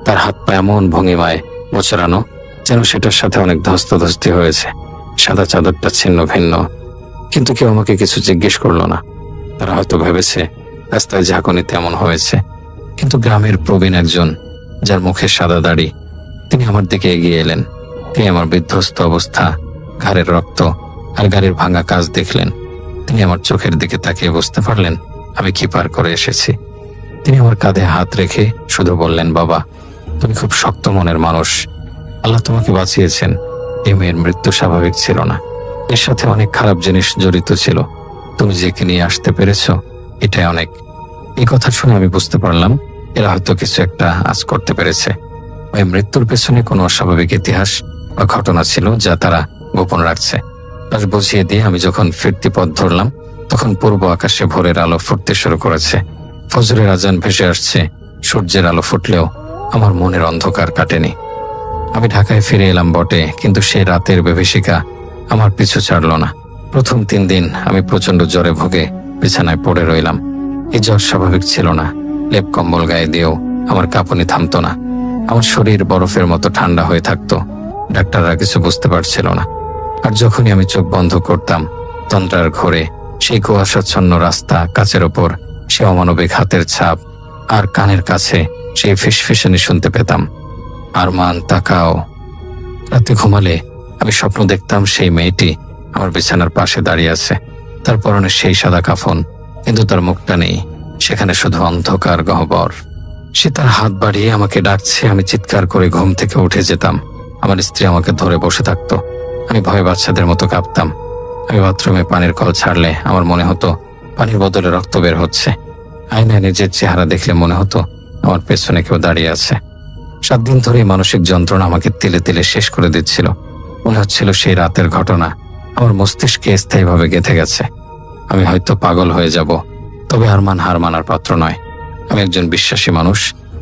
তার হাত পা এমন ভঙ্গিমায় মোচড়ানো যেন সেটার সাথে অনেক ধস্তাধস্তি হয়েছে। সাদা চাদরটা ছিন্ন ভিন্ন, কিন্তু কেউ আমাকে কিছু জিজ্ঞেস করলো না। তারা হয়তো ভেবেছে রাস্তায় ঝাঁকুনিতে এমন হয়েছে। কিন্তু গ্রামের প্রবীণ একজন, যার মুখে সাদা দাড়ি, তিনি আমার দিকে এগিয়ে এলেন। তিনি আমার বিধ্বস্ত অবস্থা, ঘাড়ের রক্ত আর গাড়ির ভাঙা কাজ দেখলেন। তিনি আমার চোখের দিকে তাকিয়ে বুঝতে পারলেন আমি কি পার করে এসেছি। তিনি আমার কাঁধে হাত রেখে শুধু বললেন, বাবা, তুমি খুব শক্ত মনের মানুষ। আল্লাহ তোমাকে বাঁচিয়েছেন। এই মেয়ের মৃত্যু স্বাভাবিক ছিল না, এর সাথে অনেক খারাপ জিনিস জড়িত ছিল। তুমি যেকে নিয়ে আসতে পেরেছ, এটাই অনেক। এই কথা শুনে আমি বুঝতে পারলাম এরা হয়তো কিছু একটা আজ করতে পেরেছে। ওই মৃত্যুর পেছনে কোনো অস্বাভাবিক ইতিহাস বা ঘটনা ছিল যা তারা গোপন রাখছে। আজ বুঝিয়ে দিয়ে আমি যখন ফিরতি পথ ধরলাম, তখন পূর্ব আকাশে ভোরের আলো ফুটতে শুরু করেছে। ফজরের আজান ভেসে আসছে। সূর্যের আলো ফুটলেও আমার মনের অন্ধকার কাটেনি। আমি ঢাকায় ফিরে এলাম বটে, কিন্তু সেই রাতের বিভীষিকা আমার পিছু ছাড়ল না। প্রথম 3 দিন আমি প্রচন্ড জ্বরে ভুগে বিছানায় পড়ে রইলাম। এই জ্বর স্বাভাবিক ছিল না। লেপ কম্বল গায়ে দিয়েও আমার কাঁপুনি থামতো না। আমার শরীর বরফের মতো ঠান্ডা হয়ে থাকতো। ডাক্তাররা কিছু বুঝতে পারছিল না। আর যখনই আমি চোখ বন্ধ করতাম, তন্দ্রার ঘোরে সেই কুয়াশাচ্ছন্ন রাস্তা, কাচের ওপর সে অমানবিক হাতের ছাপ, আর কানের কাছে সেই ফিসফিসানি শুনতে পেতাম, আরমান তাকাও। রাতে ঘুমালে আমি স্বপ্ন দেখতাম সেই মেয়েটি আমার বিছানার পাশে দাঁড়িয়ে আছে। তার পরনে সেই সাদা কাফন, কিন্তু তার মুখটা নেই, সেখানে শুধু অন্ধকার গহ্বর। সে তার হাত বাড়িয়ে আমাকে ডাকছে। আমি চিৎকার করে ঘুম থেকে উঠে যেতাম। আমার স্ত্রী আমাকে ধরে বসে থাকতো। আমি ভয়ে বাচ্চাদের মতো কাঁপতাম। আমি বাথরুমে পানির কল ছাড়লে আমার মনে হতো পানির বদলে রক্ত বের হচ্ছে। আয়নায় নিজের চেহারা দেখলে মনে হতো আমার পেছনে কেউ দাঁড়িয়ে আছে। 7 দিন ধরে মানসিক যন্ত্রণা আমাকে তিলে তিলে শেষ করে দিচ্ছিল। মনে হচ্ছিল সেই রাতের ঘটনা আমার মস্তিষ্কে স্থায়ীভাবে গেঁথে গেছে। আমি হয়তো পাগল হয়ে যাব, তবে আরমান হার মানার পাত্র নয়। আমি একজন বিশ্বাসী মানুষ।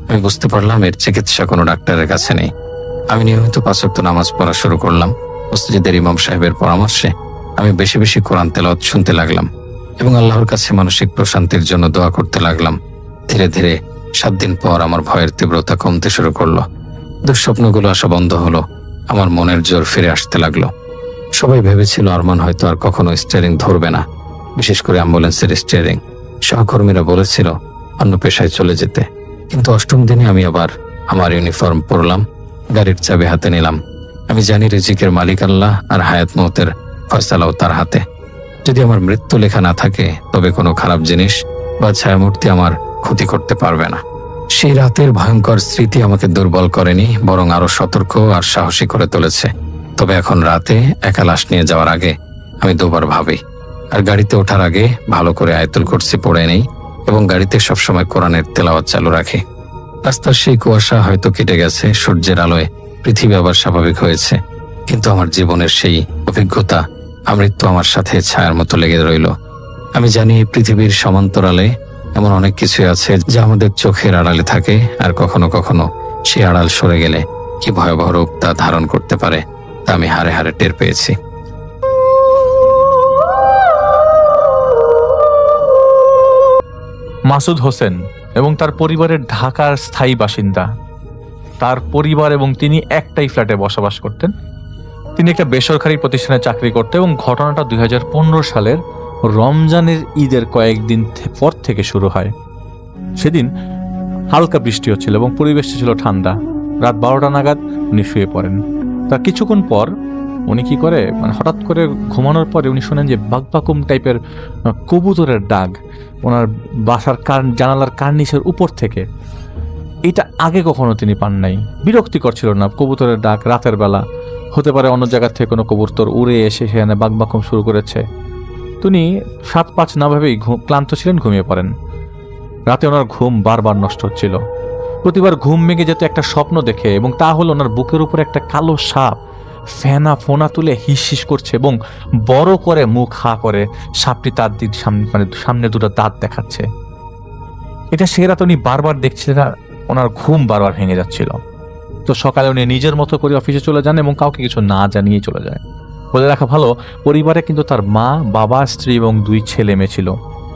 আমি বুঝতে পারলাম এর চিকিৎসা কোনো ডাক্তারের কাছে নেই। আমি নিয়মিত 5 ওয়াক্ত নামাজ পড়া শুরু করলাম। মসজিদের ইমাম সাহেবের পরামর্শে আমি বেশি বেশি কোরআন তেলাওয়াত শুনতে লাগলাম এবং আল্লাহর কাছে মানসিক প্রশান্তির জন্য দোয়া করতে লাগলাম। ধীরে ধীরে 7 দিন পর আমার ভয়ের তীব্রতা কমতে শুরু করলো। দুঃস্বপ্নগুলো আসা বন্ধ হলো। আমার মনের জোর ফিরে আসতে লাগলো। সবাই ভেবেছিল আরমান হয়তো আর কখনো স্টিয়ারিং ধরবে না, বিশেষ করে অ্যাম্বুলেন্সের স্টিয়ারিং। সহকর্মীরা বলেছিল অন্য পেশায় চলে যেতে। কিন্তু 8ম দিনে আমি আবার আমার ইউনিফর্ম পরলাম, গাড়ির চাবি হাতে নিলাম। আমি জানি রিজিকের মালিক আল্লাহ, আর হায়াত মওতের ফয়সালাও তার হাতে। যদি আমার মৃত্যু লেখা না থাকে, তবে কোনো খারাপ জিনিস বা ছায়ামূর্তি আমার ক্ষতি করতে পারবে না। সেই রাতের ভয়ঙ্কর স্মৃতি আমাকে দুর্বল করেনি, বরং আরো সতর্ক আর সাহসী করে তুলেছে। তবে এখন রাতে একা লাশ নিয়ে যাওয়ার আগে আমি 2বার ভাবি, আর গাড়িতে ওঠার আগে ভালো করে আয়াতুল কুরসি পড়ে নেই এবং গাড়িতে সবসময় কোরআনের তেলাওয়াত চালু রাখি। রাস্তার সেই কুয়াশা হয়তো কেটে গেছে, সূর্যের আলোয় পৃথিবী আবার স্বাভাবিক হয়েছে, কিন্তু আমার জীবনের সেই অভিজ্ঞতা আমৃত্যু আমার সাথে ছায়ার মতো লেগে রইল। আমি জানি এই পৃথিবীর সমান্তরালে এমন অনেক কিছু আছে যা আমাদের চোখের আড়ালে থাকে, আর কখনো কখনো সেই আড়াল সরে গেলে কি ভয়াবহ রূপ তা ধারণ করতে পারে তা আমি হাড়ে হাড়ে টের পেয়েছি। মাসুদ হোসেন এবং তার পরিবারের ঢাকার স্থায়ী বাসিন্দা। তার পরিবার এবং তিনি একটাই ফ্ল্যাটে বসবাস করতেন। তিনি একটা বেসরকারি প্রতিষ্ঠানে চাকরি করতেন এবং ঘটনাটা 2015 সালের রমজানের ঈদের কয়েকদিন পর থেকে শুরু হয়। সেদিন হালকা বৃষ্টি হচ্ছিল এবং পরিবেশটা ছিল ঠান্ডা। রাত 12টা নাগাদ উনি শুয়ে পড়েন। তার কিছুক্ষণ পর উনি কি করে, হঠাৎ করে ঘুমানোর পরে উনি শোনেন যে বাকবাকুম টাইপের কবুতরের ডাক ওনার বাসার জানালার কার্নিশের উপর থেকে। এটা আগে কখনো তিনি পান নাই। বিরক্তিকর ছিল না কবুতরের ডাক রাতের বেলা, হতে পারে অন্য জায়গা থেকে কোনো কবুতর উড়ে এসে সেখানে বাকবাকুম শুরু করেছে। তিনি 7-5 না ভেবেই ক্লান্ত ছিলেন, ঘুমিয়ে পড়েন। রাতে ওনার ঘুম বারবার নষ্ট হচ্ছিল। প্রতিবার ঘুম ভেঙে যেত একটা স্বপ্ন দেখে, এবং তা হলো ওনার বুকের উপরে একটা কালো সাপ ফেনা ফোনা তুলে হিস করছে এবং বড় করে মুখ হা করে সাপটি তার দিক সামনে 2টা দাঁত দেখাচ্ছে। এটা সে রাত উনি বারবার দেখছিলেন, ওনার ঘুম বারবার ভেঙে যাচ্ছিল। তো সকালে উনি নিজের মতো করে অফিসে চলে যান এবং কাউকে কিছু না জানিয়ে চলে যায়। বলে রাখা ভালো, পরিবারে কিন্তু তার মা, বাবা, স্ত্রী এবং 2 ছেলে মেয়ে ছিল।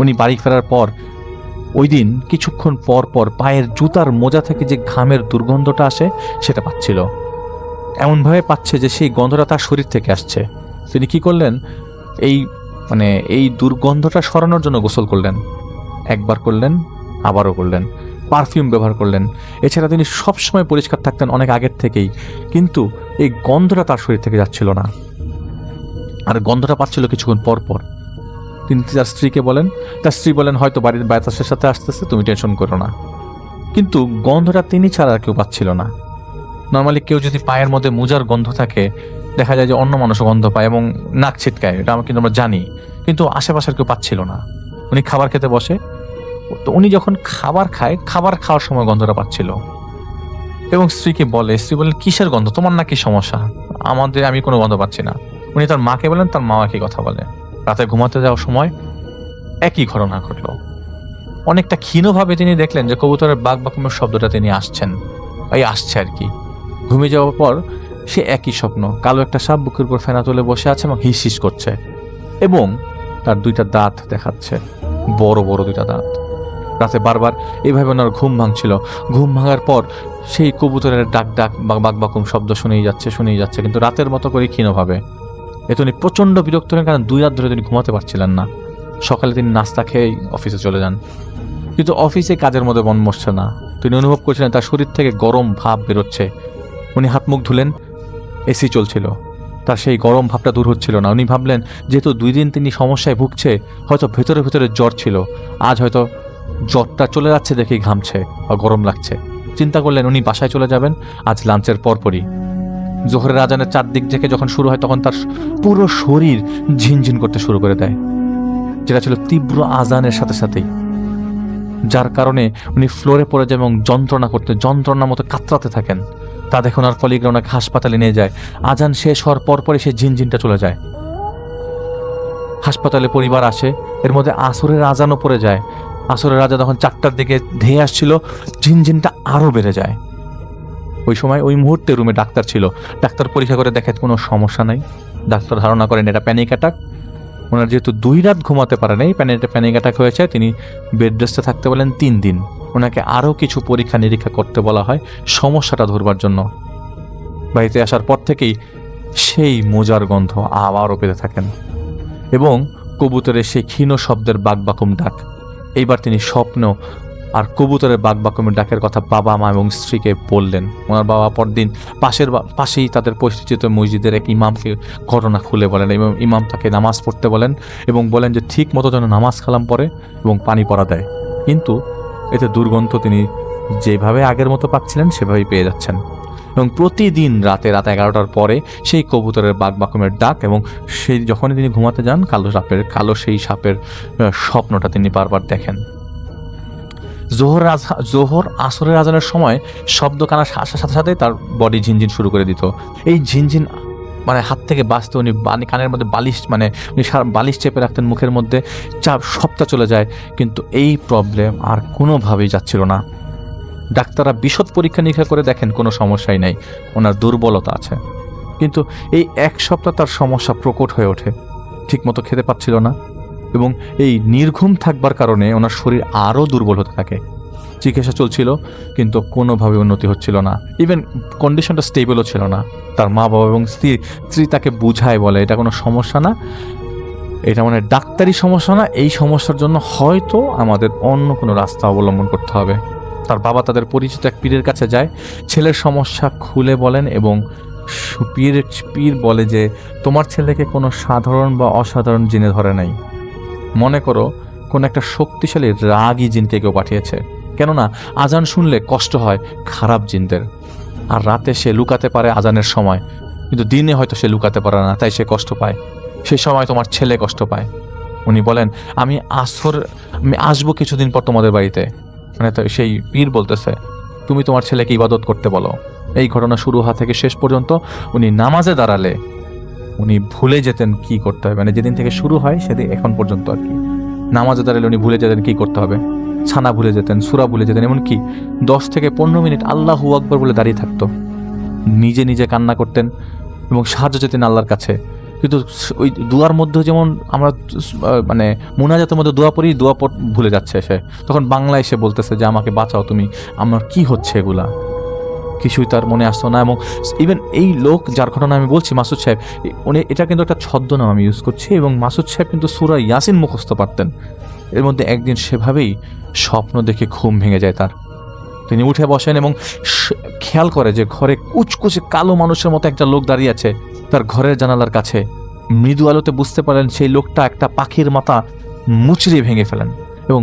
উনি বাড়ি ফেরার পর ওই দিন কিছুক্ষণ পর পর পায়ের জুতার মোজা থেকে যে ঘামের দুর্গন্ধটা আসে সেটা পাচ্ছিল। এমনভাবে পাচ্ছে যে সেই গন্ধটা তার শরীর থেকে আসছে। তিনি কি করলেন, এই দুর্গন্ধটা সরানোর জন্য গোসল করলেন। একবার করলেন, আবারও করলেন, পারফিউম ব্যবহার করলেন। এছাড়া তিনি সবসময় পরিষ্কার থাকতেন অনেক আগের থেকেই, কিন্তু এই গন্ধটা তার শরীর থেকে যাচ্ছিল না, আর গন্ধটা পাচ্ছিল কিছুক্ষণ পর পর। তিনি তার স্ত্রীকে বলেন, তার স্ত্রী বলেন হয়তো বাড়ির বাতাসের সাথে আসতেছে, তুমি টেনশন করো না। কিন্তু গন্ধটা তিনি ছাড়া আর কেউ পাচ্ছিল না। নর্মালি কেউ যদি পায়ের মধ্যে মোজার গন্ধ থাকে, দেখা যায় যে অন্য মানুষও গন্ধ পায় এবং নাক ছিটকায়, এটা কিন্তু আমরা জানি, কিন্তু আশেপাশের কেউ পাচ্ছিল না। উনি খাবার খেতে বসে, তো উনি যখন খাবার খায়, খাবার খাওয়ার সময় গন্ধটা পাচ্ছিল এবং স্ত্রীকে বলে, স্ত্রী বলেন কিসের গন্ধ, তোমার নাকি সমস্যা? আমি কোনো গন্ধ পাচ্ছি না। উনি তার মাকে বলেন, তার মা একই কথা বলে। রাতে ঘুমাতে যাওয়ার সময় একই ঘটনা ঘটলো। অনেকটা ক্ষীণভাবে তিনি দেখলেন যে কবুতরের বাকবাকুমের শব্দটা তিনি আসছে আর কি। ঘুমিয়ে যাওয়ার পর সে একই স্বপ্ন, কালো একটা সাপ বুকের উপর ফেনা তুলে বসে আছে এবং হিস হিস করছে এবং তার 2টা দাঁত দেখাচ্ছে, বড় বড় 2টা দাঁত। রাতে বারবার এইভাবে ওনার ঘুম ভাঙছিল। ঘুম ভাঙার পর সেই কবুতরের ডাক বাকবাকুম শব্দ শুনেই যাচ্ছে, কিন্তু রাতের মতো করে ক্ষীণভাবে। এতে উনি প্রচণ্ড বিরক্ত হলেন, কারণ 2 রাত ধরে তিনি ঘুমাতে পারছিলেন না। সকালে তিনি নাস্তা খেয়েই অফিসে চলে যান, কিন্তু অফিসে কাজের মধ্যে মন বসছে না। তিনি অনুভব করছিলেন তার শরীর থেকে গরম ভাব বেরোচ্ছে। উনি হাত মুখ ধুলেন, এসি চলছিল, তার সেই গরম ভাবটা দূর হচ্ছিল না। উনি ভাবলেন যেহেতু 2 দিন তিনি সমস্যায় ভুগছে, হয়তো ভেতরে ভেতরে জ্বর ছিল, আজ হয়তো জ্বরটা চলে যাচ্ছে দেখেই ঘামছে বা গরম লাগছে। চিন্তা করলেন উনি বাসায় চলে যাবেন আজ লাঞ্চের পরপরই। জোহরের আজানের চারদিক থেকে যখন শুরু হয়, তখন তার পুরো শরীর ঝিনঝিন করতে শুরু করে দেয়, যেটা ছিল তীব্র আজানের সাথে সাথেই, যার কারণে উনি ফ্লোরে পড়ে যায় এবং যন্ত্রণার মতো কাতরাতে থাকেন। তা দেখে ওনার কলিগরা ওনাকে হাসপাতালে নিয়ে যায়। আজান শেষ হওয়ার পরপরই সেই ঝিনঝিনটা চলে যায়। হাসপাতালে পরিবার আসে, এর মধ্যে আসরের আজানও পড়ে যায়। আসরের আজান যখন 4টার দিকে ধেয়ে আসছিল, ঝিনঝিনটা আরও বেড়ে যায়। ওই সময় ওই মুহূর্তে রুমে ডাক্তার ছিল। ডাক্তার পরীক্ষা করে দেখে কোনো সমস্যা নাই। ডাক্তার ধারণা করেন এটা প্যানিক অ্যাটাক। ওনার যেহেতু 2 রাত ঘুমাতে পারে নাই, প্যানিক অ্যাটাক হয়েছে, তিনি বেড রেস্টে থাকতে বলেন 3 দিন। ওনাকে আরও কিছু পরীক্ষা নিরীক্ষা করতে বলা হয় সমস্যাটা ধরবার জন্য। বাড়িতে আসার পর থেকেই সেই মোজার গন্ধ আবারও পেতে থাকেন এবং কবুতরের সেই ক্ষীণ শব্দের বাকবাকুম ডাক। এইবার তিনি স্বপ্ন আর কবুতরের বাকবাকুমের ডাকের কথা বাবা মা এবং স্ত্রীকে বললেন। ওনার বাবা পরদিন পাশেই তাদের পরিচিত মসজিদের এক ইমামকে ঘটনা খুলে বলেন এবং ইমাম তাকে নামাজ পড়তে বলেন এবং বলেন যে ঠিক মতো যেন নামাজ কালাম পড়ে এবং পানি পড়া দেয়, কিন্তু এতে দুর্গন্ধ তিনি যেভাবে আগের মতো পাচ্ছিলেন সেভাবেই পেয়ে যাচ্ছেন। এবং প্রতিদিন রাতে 11টার পরে সেই কবুতরের বাকবাকুমের ডাক এবং সেই যখনই তিনি ঘুমাতে যান, সেই সাপের স্বপ্নটা তিনি বারবার দেখেন। জোহর আসরের আজানের সময় শব্দ কানা আসার সাথে সাথে তার ঝিনঝিন শুরু করে দিত। এই ঝিনঝিন হাত থেকে বাঁচতে উনি কানের মধ্যে উনি বালিশ চেপে রাখতেন মুখের মধ্যে, সবটা চলে যায়, কিন্তু এই প্রবলেম আর কোনোভাবেই যাচ্ছিল না। ডাক্তাররা বিশদ পরীক্ষা নিরীক্ষা করে দেখেন কোনো সমস্যাই নাই, ওনার দুর্বলতা আছে। কিন্তু এই 1 সপ্তাহ তার সমস্যা প্রকট হয়ে ওঠে। ঠিকমতো খেতে পাচ্ছিল না এবং এই নির্ঘুম থাকবার কারণে ওনার শরীর আরও দুর্বল হতে থাকে। চিকিৎসা চলছিল কিন্তু কোনোভাবে উন্নতি হচ্ছিল না, ইভেন কন্ডিশনটা স্টেবলও ছিল না। তার মা বাবা এবং স্ত্রী তাকে বুঝায়, বলে এটা কোনো সমস্যা না, এটা ডাক্তারি সমস্যা না, এই সমস্যার জন্য হয়তো আমাদের অন্য কোনো রাস্তা অবলম্বন করতে হবে। তার বাবা তাদের পরিচিত এক পীরের কাছে যায়, ছেলের সমস্যা খুলে বলেন এবং পীর বলে যে তোমার ছেলেকে কোনো সাধারণ বা অসাধারণ জিনে ধরে নাই, মনে করো কোন একটা শক্তিশালী রাগী জিনকে কেউ পাঠিয়েছে। কেননা আজান শুনলে কষ্ট হয় খারাপ জিনদের, আর রাতে সে লুকাতে পারে আজানের সময়, কিন্তু দিনে হয়তো সে লুকাতে পারে না, তাই সে কষ্ট পায়। সেই সময় তোমার ছেলে কষ্ট পায়। উনি বলেন আমি আসবো কিছুদিন পর তোমাদের বাড়িতে। সেই পীর বলতেছে তুমি তোমার ছেলেকে ইবাদত করতে বলো। এই ঘটনা শুরু হওয়া থেকে শেষ পর্যন্ত উনি নামাজে দাঁড়ালে উনি ভুলে যেতেন কি করতে হবে, যেদিন থেকে শুরু হয় সেদিন এখন পর্যন্ত আর কি। নামাজে দাঁড়ালে উনি ভুলে যেতেন কি করতে হবে, ছানা ভুলে যেতেন, সূরা ভুলে যেতেন, এমনকি 10 থেকে 15 মিনিট আল্লাহু আকবার বলে দাঁড়িয়ে থাকতো। নিজে নিজে কান্না করতেন এবং সাহায্য যেতেন আল্লাহর কাছে। কিন্তু ওই দোয়ার মধ্যে যেমন আমরা মানে মুনাজাতের মধ্যে দোয়া পড়ি, দোয়া ভুলে যাচ্ছে সে। তখন বাংলায় এসে বলতেছে যে আমাকে বাঁচাও তুমি, আমার কি হচ্ছে এগুলা, কিছুই তার মনে আসতো না। এবং ইভেন এই লোক যার ঘটনা আমি বলছি, মাসুদ সাহেব, উনি এটা কিন্তু একটা ছদ্মনাম আমি ইউজ করছি, এবং মাসুদ সাহেব কিন্তু সূরা ইয়াসিন মুখস্থ পারতেন। এর মধ্যে একদিন সেভাবেই স্বপ্ন দেখে ঘুম ভেঙে যায় তার। তিনি উঠে বসেন এবং খেয়াল করে যে ঘরে কুচকুচে কালো মানুষের মতো একটা লোক দাঁড়িয়ে আছে তার ঘরের জানালার কাছে। মৃদু আলোতে বুঝতে পারেন সেই লোকটা একটা পাখির মাথা মুচড়িয়ে ভেঙে ফেলেন, এবং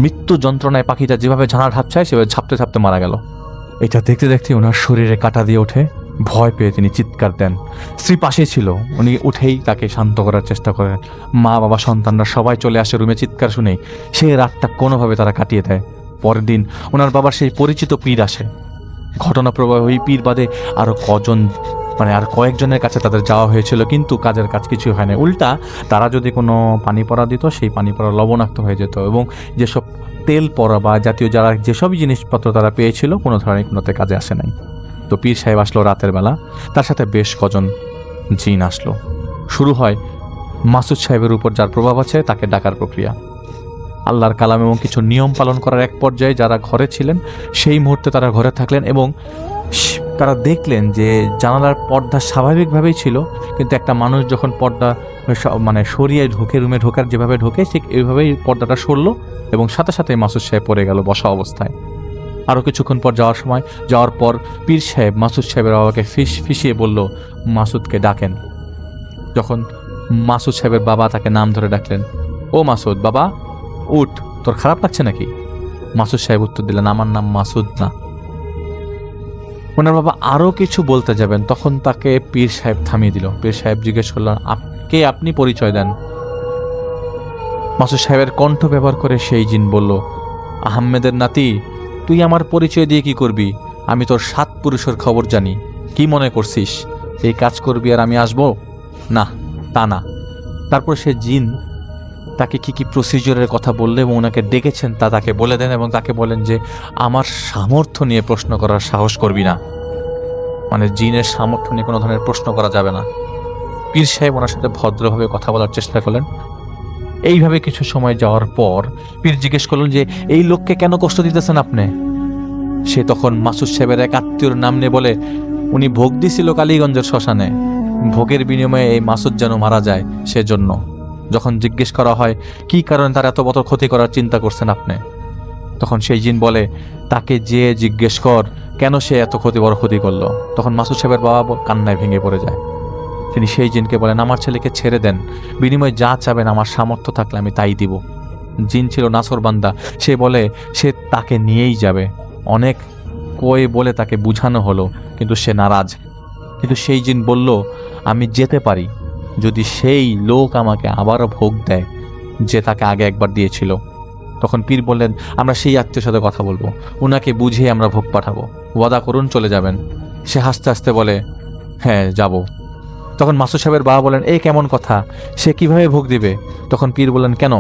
মৃত্যু যন্ত্রণায় পাখিটা যেভাবে ঝানা ঝাপছায় সেভাবে ঝাপতে ঝাপতে মারা গেল। এটা দেখতে দেখতে ওনার শরীরে কাঁটা দিয়ে ওঠে, ভয় পেয়ে তিনি চিৎকার দেন। স্ত্রী পাশে ছিল, উনি উঠেই তাকে শান্ত করার চেষ্টা করেন। মা বাবা সন্তানরা সবাই চলে আসে রুমে, চিৎকার শুনেই সে রাতটা কোনোভাবে তারা কাটিয়ে দেয়। পরের দিন ওনার বাবার সেই পরিচিত পীর আসে। ঘটনা প্রবাহ ওই পীর বাদে আরও আর কয়েকজনের কাছে তাদের যাওয়া হয়েছিল, কিন্তু কাজের কাজ কিছুই হয় না। উল্টা তারা যদি কোনো পানি পড়া দিত, সেই পানি পড়া লবণাক্ত হয়ে যেত, এবং যেসব তেল পড়া বা জাতীয় যারা যেসব জিনিসপত্র তারা পেয়েছিল কোনো ধরনের কোনোতে কাজে আসে নাই। তো পীর সাহেব আসলো রাতের বেলা, তার সাথে বেশ কজন জিন আসলো। শুরু হয় মাসুদ সাহেবের উপর যার প্রভাব আছে তাকে ডাকার প্রক্রিয়া। আল্লাহর কালাম এবং কিছু নিয়ম পালন করার এক পর্যায়ে যারা ঘরে ছিলেন সেই মুহূর্তে তারা ঘরে থাকলেন, এবং তারা দেখলেন যে জানালার পর্দা স্বাভাবিকভাবেই ছিল, কিন্তু একটা মানুষ যখন পর্দা সরিয়ে ঢোকে, রুমে ঢোকার যেভাবে ঢোকে ঠিক এইভাবেই পর্দাটা সরলো, এবং সাথে সাথে মাসুদ সাহেব পড়ে গেল বসা অবস্থায়। আরও কিছুক্ষণ পর যাওয়ার পর পীর সাহেব মাসুদ সাহেবের বাবাকে ফিসিয়ে বলল, মাসুদকে ডাকেন। যখন মাসুদ সাহেবের বাবা তাকে নাম ধরে ডাকলেন, ও মাসুদ, বাবা উঠ, তোর খারাপ লাগছে নাকি? মাসুদ সাহেব উত্তর দিলেন, আমার নাম মাসুদ না। ওনার বাবা আরও কিছু বলতে যাবেন, তখন তাকে পীর সাহেব থামিয়ে দিল। পীর সাহেব জিজ্ঞেস করলেন, কে আপনি, পরিচয় দেন। মাসুদ সাহেবের কণ্ঠ ব্যবহার করে সেই জিন বলল, আহমেদের নাতি, তুই আমার পরিচয় দিয়ে কি করবি? আমি তোর 7 পুরুষের খবর জানি। কি মনে করছিস এই কাজ করবি আর আমি আসবো? না, তা না। তারপর সে জিন তাকে কি প্রসিজিওরের কথা বললে এবং ওনাকে ডেকেছেন তা তাকে বলে দেন, এবং তাকে বলেন যে আমার সামর্থ্য নিয়ে প্রশ্ন করার সাহস করবি না, মানে জিনের সামর্থ্য নিয়ে কোনো ধরনের প্রশ্ন করা যাবে না। পীর সাহেব ওনার সাথে ভদ্রভাবে কথা বলার চেষ্টা করলেন। এইভাবে কিছু সময় যাওয়ার পর পীর জিজ্ঞেস করলেন যে এই লোককে কেন কষ্ট দিতেছেন আপনি? সে তখন মাসুদ সাহেবের এক আত্মীয়র নাম নিয়ে বলে, উনি ভোগ দিছিল কালীগঞ্জের শ্মশানে, ভোগের বিনিময়ে এই মাসুদ যেন মারা যায় সেজন্য। যখন জিজ্ঞেস করা হয় কি কারণে তার এত বড় ক্ষতি করার চিন্তা করছেন আপনি, তখন সেই জিন বলে, তাকে যে জিজ্ঞেস কর কেন সে এত বড় ক্ষতি করলো। তখন মাসুদ সাহেবের বাবা কান্নায় ভেঙে পড়ে যায়। তিনি সেই জিনকে বলেন, আমার ছেলেকে ছেড়ে দেন, বিনিময়ে যা চাবেন আমার সামর্থ্য থাকলে আমি তাই দিব। জিন ছিল নাছরবান্দা, সে বলে সে তাকে নিয়েই যাবে। অনেক বলে তাকে বুঝানো হলো, কিন্তু সে নারাজ। কিন্তু সেই জিন বলল, আমি যেতে পারি যদি সেই লোক আমাকে আবারও ভোগ দেয় যে তাকে আগে একবার দিয়েছিল। তখন পীর বললেন, আমরা সেই আত্মীয়র সাথে কথা বলবো, ওনাকে বুঝিয়ে আমরা ভোগ পাঠাবো, ওয়াদা করুন চলে যাবেন। সে হাসতে হাসতে বলে, হ্যাঁ যাব। তখন মাসুদ সাহেবের বাবা বলেন, এই কেমন কথা, সে কিভাবে ভোগ দিবে? তখন পীর বললেন, কেন?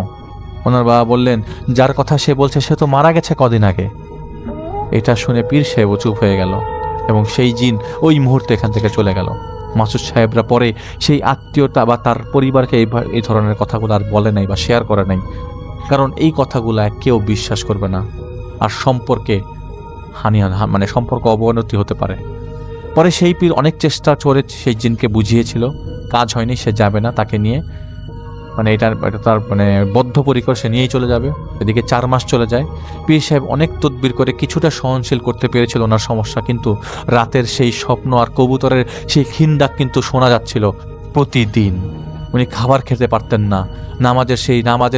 ওনার বাবা বললেন, যার কথা সে বলছে সে তো মারা গেছে কদিন আগে। এটা শুনে পীর সাহেবও চুপ হয়ে গেল, এবং সেই জিন ওই মুহূর্তে এখান থেকে চলে গেল। মাসুদ সাহেবরা পরে সেই আত্মীয়তা বা তার পরিবারকে এই ধরনের কথাগুলো আর বলে নাই বা শেয়ার করে নাই, কারণ এই কথাগুলো কেউ বিশ্বাস করবে না, আর সম্পর্কে সম্পর্ক অবনতি হতে পারে। পরে সেই পীর অনেক চেষ্টা করে সেই জিনকে বুঝিয়েছিল, কাজ হয়নি, সে যাবে না তাকে নিয়ে, এটা তার বদ্ধপরিকর, সে নিয়েই চলে যাবে। এদিকে 4 মাস চলে যায়। পীর সাহেব অনেক তদবির করে কিছুটা সহনশীল করতে পেরেছিল ওনার সমস্যা, কিন্তু রাতের সেই স্বপ্ন আর কবুতরের সেই খিনদাক কিন্তু শোনা যাচ্ছিল প্রতিদিন। উনি খাবার খেতে পারতেন না, নামাজের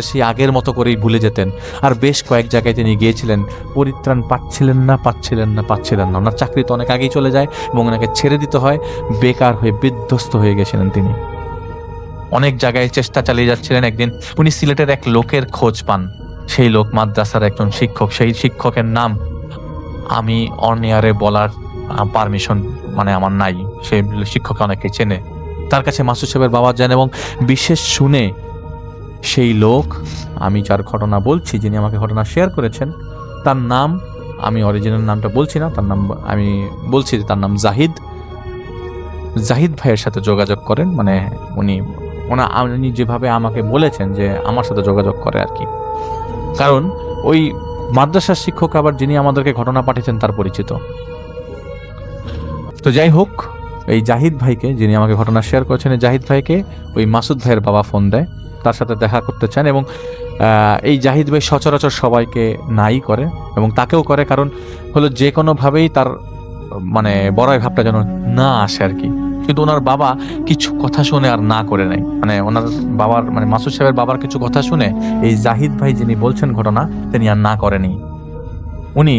সেই আগের মতো করেই ভুলে যেতেন। আর বেশ কয়েক জায়গায় তিনি গিয়েছিলেন, পরিত্রাণ পাচ্ছিলেন না। ওনার চাকরি তো অনেক আগেই চলে যায় এবং ওনাকে ছেড়ে দিতে হয়। বেকার হয়ে বিধ্বস্ত হয়ে গেছিলেন তিনি। অনেক জায়গায় চেষ্টা চালিয়ে যাচ্ছিলেন। একদিন উনি সিলেটের এক লোকের খোঁজ পান। সেই লোক মাদ্রাসার একজন শিক্ষক। সেই শিক্ষকের নাম আমি অনিয়ারে বলার পারমিশন আমার নাই। সেই শিক্ষককে অনেকে চেনে। তার কাছে মাসুদ সাহেবের বাবা যান এবং বিশেষ শুনে সেই লোক, আমি যার ঘটনা বলছি, যিনি আমাকে ঘটনা শেয়ার করেছেন, তার নাম, আমি অরিজিনাল নামটা বলছি না, তার নাম আমি বলছি, তার নাম জাহিদ। জাহিদ ভাইয়ের সাথে যোগাযোগ করেন, মানে উনি যেভাবে আমাকে বলেছেন যে আমার সাথে যোগাযোগ করে আর কি, কারণ ওই মাদ্রাসার শিক্ষক আবার যিনি আমাদেরকে ঘটনা পাঠিয়েছেন তার পরিচিত। তো যাই হোক, এই জাহিদ ভাইকে, যিনি আমাকে ঘটনা শেয়ার করেছেন, এই জাহিদ ভাইকে ওই মাসুদ ভাইয়ের বাবা ফোন দেয়, তার সাথে দেখা করতে চান। এবং এই জাহিদ ভাই সচরাচর সবাইকে নাই করে এবং তাকেও করে, কারণ হলো যে কোনোভাবেই তার মানে বড়াই ভাবটা যেন না আসে আর কি। কিন্তু ওনার বাবা কিছু কথা শুনে আর না করে নাই, মানে ওনার বাবার মানে মাসুদ সাহেবের বাবার কিছু কথা শুনে এই জাহিদ ভাই যিনি বলছেন ঘটনা, তিনি আর না করেনি। উনি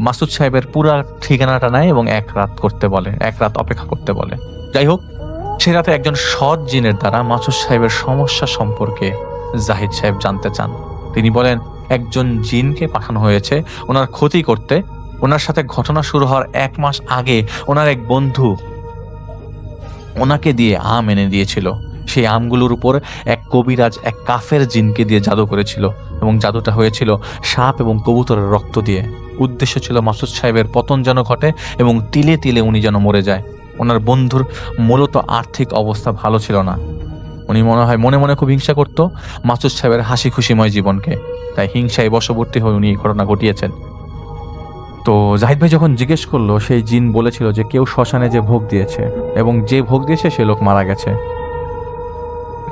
মাসুদ সাহেবের পুরা ঠিকানাটা নেয় এবং এক রাত অপেক্ষা করতে বলে। যাই হোক, সে রাতে একজন সৎ জিনের দ্বারা মাসুদ সাহেবের সমস্যা সম্পর্কে জাহিদ সাহেব জানতে চান। তিনি বলেন একজন জিনকে পাঠানো হয়েছে ওনার ক্ষতি করতে। ওনার সাথে ঘটনা শুরু হওয়ার 1 মাস আগে ওনার এক বন্ধু ওনাকে দিয়ে আম এনে দিয়েছিল। সেই আমগুলোর উপর এক কবিরাজ এক কাফের জিনকে দিয়ে জাদু করেছিল এবং জাদুটা হয়েছিল সাপ এবং কবুতরের রক্ত দিয়ে। উদ্দেশ্য ছিল মাসুদ সাহেবের পতন যেন ঘটে এবং তিলে তিলে উনি যেন মরে যায়। ওনার বন্ধুর মূলত আর্থিক অবস্থা ভালো ছিল না। উনি মনে মনে খুব হিংসা করত মাসুদ সাহেবের হাসি খুশিময় জীবনকে, তাই হিংসায় বশবর্তী হয়ে উনি এই ঘটনা ঘটিয়েছেন। তো জাহিদ ভাই যখন জিজ্ঞেস করলো, সেই জিন বলেছিল যে কেউ শ্মশানে যে ভোগ দিয়েছে এবং যে ভোগ দিয়েছে সে লোক মারা গেছে।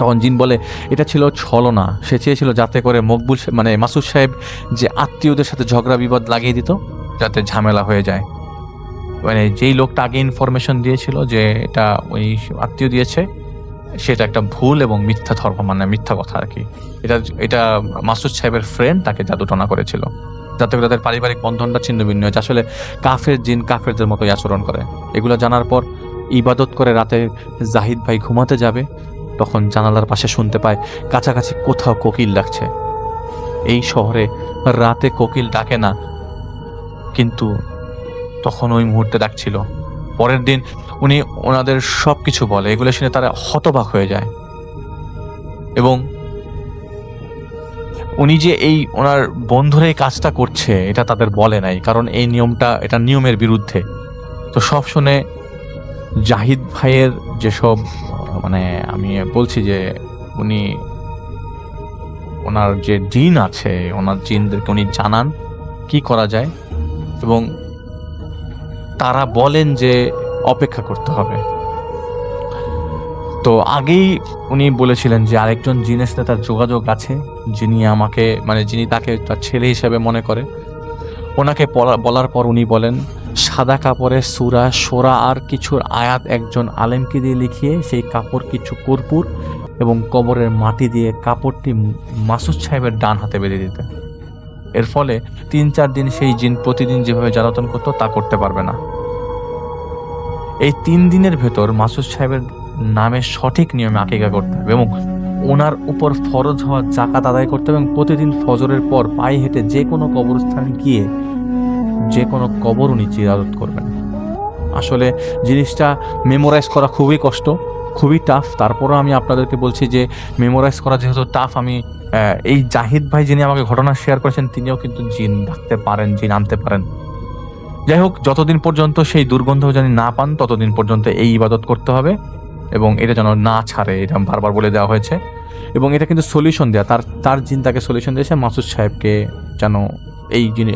তখন জিন বলে এটা ছিল ছলনা, সে চেয়েছিল যাতে করে মকবুল মানে মাসুদ সাহেব যে আত্মীয়দের সাথে ঝগড়া বিবাদ লাগিয়ে দিত, যাতে ঝামেলা হয়ে যায়। মানে যেই লোকটা আগে ইনফরমেশন দিয়েছিল যে এটা ওই আত্মীয় দিয়েছে, সেটা একটা ভুল এবং মিথ্যা ধর্ম, মানে মিথ্যা কথা আর কি। এটা মাসুদ সাহেবের ফ্রেন্ড তাকে জাদুটনা করেছিল, যাতে করে তাদের পারিবারিক বন্ধনটা ছিন্ন ভিন্ন হয়েছে। আসলে কাফের জিন কাফেরদের মতোই আচরণ করে। এগুলো জানার পর ইবাদত করে রাতে জাহিদ ভাই ঘুমাতে যাবে, তখন জানালার পাশে শুনতে পায় কাছাকাছি কোথাও কোকিল ডাকছে। এই শহরে রাতে কোকিল ডাকে না, কিন্তু তখন ওই মুহূর্তে ডাকছিল। পরের দিন উনি ওনাদের সব কিছু বলে, এগুলো শুনে তারা হতবাক হয়ে যায়। এবং উনি যে এই ওনার বন্ধুরা এই কাজটা করছে এটা তাদের বলে নাই, কারণ এই নিয়মটা এটা নিয়মের বিরুদ্ধে। তো সব শুনে জাহিদ ভাইয়ের যেসব মানে আমি বলছি যে উনি ওনার যে জিন আছে, ওনার জিনদেরকে উনি জানান কি করা যায় এবং তারা বলেন যে অপেক্ষা করতে হবে। তো আগেই উনি বলেছিলেন যে আরেকজন জিনের সাথে তার যোগাযোগ আছে, যিনি তাকে তার ছেলে হিসেবে মনে করে। ওনাকে বলার পর উনি বলেন সাদা কাপড়ে সূরা সোরা আর কিছুর আয়াত একজন আলেমকে দিয়ে লিখিয়ে সেই কাপড় কিছু কর্পূর এবং কবরের মাটি দিয়ে কাপড়টি মাসুদ সাহেবের ডান হাতে বেঁধে দিতে। এর ফলে 3-4 দিন সেই জিন প্রতিদিন যেভাবে জ্বালাতন করতো তা করতে পারবে না। এই 3 দিনের ভেতর মাসুদ সাহেবের নামে সঠিক নিয়মে আকিকা করতে হবে এবং ওনার উপর ফরজ হওয়া জাকাত আদায় করতে হবে এবং প্রতিদিন ফজরের পর পায়ে হেঁটে যে কোনো কবরস্থানে গিয়ে যে কোনো কবর উনি জিয়ারত করবেন। আসলে জিনিসটা মেমোরাইজ করা খুবই কষ্ট, খুবই টাফ। তারপরও আমি আপনাদেরকে বলছি যে মেমোরাইজ করা যেহেতু টাফ, আমি এই জাহিদ ভাই যিনি আমাকে ঘটনা শেয়ার করেছেন তিনিও কিন্তু জিন ডাকতে পারেন, জিন আনতে পারেন। যাই হোক, যতদিন পর্যন্ত সেই দুর্গন্ধ জানি না পান ততদিন পর্যন্ত এই ইবাদত করতে হবে এবং এটা যেন না ছাড়ে, এটা বারবার বলে দেওয়া হয়েছে। এবং এটা কিন্তু সলিউশন দেওয়া, তার জিন তাকে সলিউশন দিয়েছে মাসুদ সাহেবকে যেন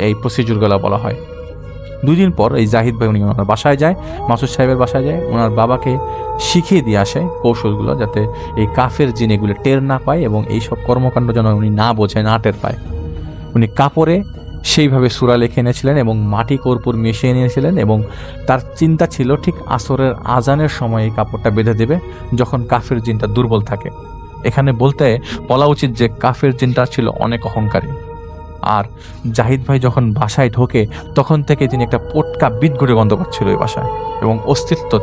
এই প্রসিডিউরগুলো বলা হয়। 2 দিন পর এই জাহিদ ভাই উনি ওনার বাসায় যায়, মাসুদ সাহেবের বাসায় যায়, ওনার বাবাকে শিখিয়ে দিয়ে আসে কৌশলগুলো, যাতে এই কাফের জিন এগুলো টের না পায় এবং এইসব কর্মকাণ্ড যেন উনি না বোঝে, না টের পায়। উনি কাপড়ে সেইভাবে সূরা লিখে এনেছিলেন এবং মাটি কর্পূর মিশিয়ে নিয়েছিলেন এবং তার চিন্তা ছিল ঠিক আসরের আজানের সময় এই কাপড়টা বেঁধে দেবে, যখন কাফের জিনটা দুর্বল থাকে। এখানে বলা উচিত যে কাফের জিনটা ছিল অনেক অহংকারী। আর জাহিদ ভাই যখন বাসায় ঢোকে তখন থেকে তিনি একটা পটকা বিদঘুটে গন্ধ পাচ্ছিল এই বাসায় এবং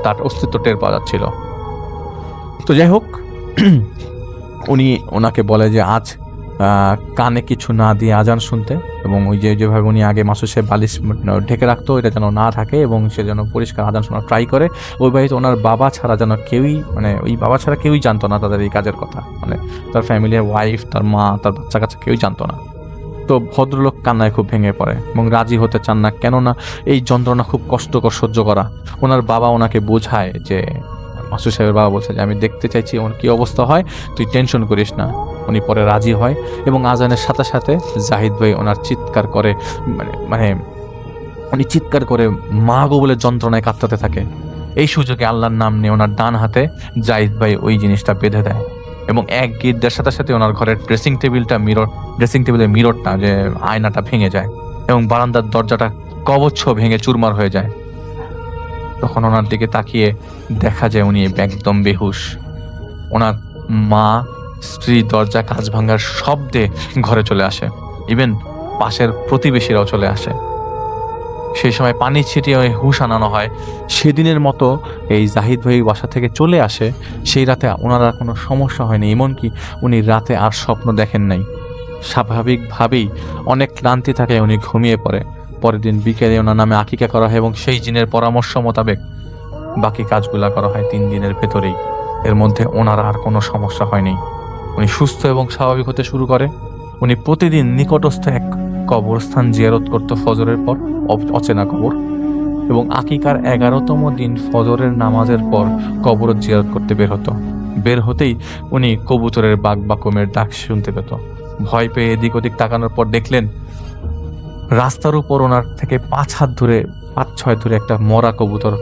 তার অস্তিত্ব টের পাওয়া যাচ্ছিল। তো যাই হোক, ওনাকে বলে যে আজ কানে কিছু না দিয়ে আজান শুনতে, এবং ওই যেভাবে উনি আগে মাসুদ সাহেব বালিশ ঢেকে রাখতো এটা যেন না থাকে এবং সে যেন পরিষ্কার আজান শোনা ট্রাই করে। ওই বাড়িতে ওনার বাবা ছাড়া যেন ওই বাবা ছাড়া কেউই জানতো না তাদের এই কাজের কথা, মানে তার ফ্যামিলির ওয়াইফ, তার মা, তার বাচ্চা কাচ্চা কেউই জানতো না। তো ভদ্রলোক কান্নায় খুব ভেঙে পড়ে এবং রাজি হতে চান না, কেননা এই যন্ত্রণা খুব কষ্টকর সহ্য করা। ওনার বাবা ওনাকে বোঝায় যে, মাসুদ সাহেবের বাবা বলছে যে, আমি দেখতে চাইছি ওর কী অবস্থা হয়, তুই টেনশন করিস না। উনি পরে রাজি হয় এবং আজানের সাথে সাথে জাহিদ ভাই ওনার চিৎকার করে, মানে উনি চিৎকার করে মা গো বলে যন্ত্রণায় কাঁদতে থাকে। এই সুযোগে আল্লাহর নাম নিয়ে ওনার ডান হাতে জাহিদ ভাই ওই জিনিসটা বেঁধে দেয় এবং এক গিট দেওয়ার সাথে সাথে ওনার ঘরের ড্রেসিং টেবিলের মিররটা, যে আয়নাটা ভেঙে যায় এবং বারান্দার দরজাটা কবচ্ছ ভেঙে চুরমার হয়ে যায়। তখন ওনার দিকে তাকিয়ে দেখা যায় উনি একদম বেহুশ। ওনার মা, স্ত্রী দরজা কাঁচ ভাঙার শব্দে ঘরে চলে আসে, ইভেন পাশের প্রতিবেশীরাও চলে আসে। সেই সময় পানি ছিটিয়ে হুশ আনানো হয়। সেদিনের মতো এই জাহিদ ভাই বাসা থেকে চলে আসে। সেই রাতে ওনার আর কোনো সমস্যা হয়নি, এমনকি উনি রাতে আর স্বপ্ন দেখেন নাই। স্বাভাবিকভাবেই অনেক ক্লান্তি থাকে, উনি ঘুমিয়ে পড়ে। পরের দিন বিকেলে ওনার নামে আকিকা করা হয় এবং সেই জিনের পরামর্শ মোতাবেক বাকি কাজগুলা করা হয় 3 দিনের ভেতরেই। এর মধ্যে ওনার আর কোনো সমস্যা হয়নি। উনি সুস্থ এবং স্বাভাবিক হতে শুরু করে। উনি প্রতিদিন নিকটস্থ এক কবরস্থান জিয়ারত করত ফজরের পর, অচেনা কবর, এবং আকিকার 11তম দিন ফজরের নামাজের পর কবর জিয়ারত করতে বের হতো। বের হতেই উনি কবুতরের বাকবাকমের ডাক শুনতে পেত। ভয় পেয়ে এদিক ওদিক তাকানোর পর দেখলেন রাস্তার উপর ওনার থেকে 5 ছয় একটা মরা কবুতর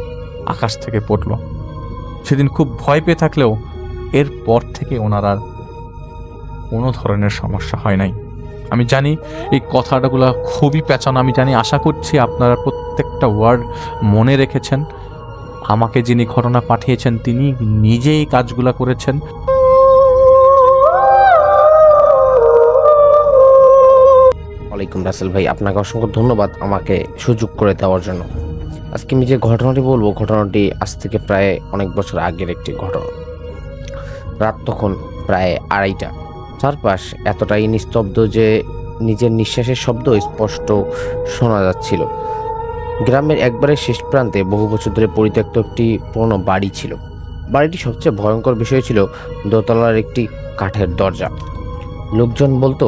আকাশ থেকে পড়ল। সেদিন খুব ভয় পেয়ে থাকলেও এরপর থেকে ওনার আর কোনো ধরনের সমস্যা হয় নাই। আমি জানি এই কথাটাগুলো খুবই পেঁচানো, আমি জানি। আশা করছি আপনারা প্রত্যেকটা ওয়ার্ড মনে রেখেছেন। আমাকে যিনি ঘটনা পাঠিয়েছেন তিনি নিজেই কাজগুলো করেছেন। ওয়ালাইকুম রাসেল ভাই, আপনাকে অসংখ্য ধন্যবাদ আমাকে সুযোগ করে দেওয়ার জন্য। আজকে আমি যে ঘটনাটি বলবো, ঘটনাটি আজ থেকে প্রায় অনেক বছর আগের একটি ঘটনা। রাত তখন প্রায় 2:30। চারপাশ এতটাই নিস্তব্ধ যে নিজের নিঃশ্বাসের শব্দ স্পষ্ট শোনা যাচ্ছিল। গ্রামের একবারে শেষ প্রান্তে বহু বছর ধরে পরিত্যক্ত একটি পুরনো বাড়ি ছিল। বাড়িটি সবচেয়ে ভয়ঙ্কর বিষয় ছিল দোতলার একটি কাঠের দরজা। লোকজন বলতো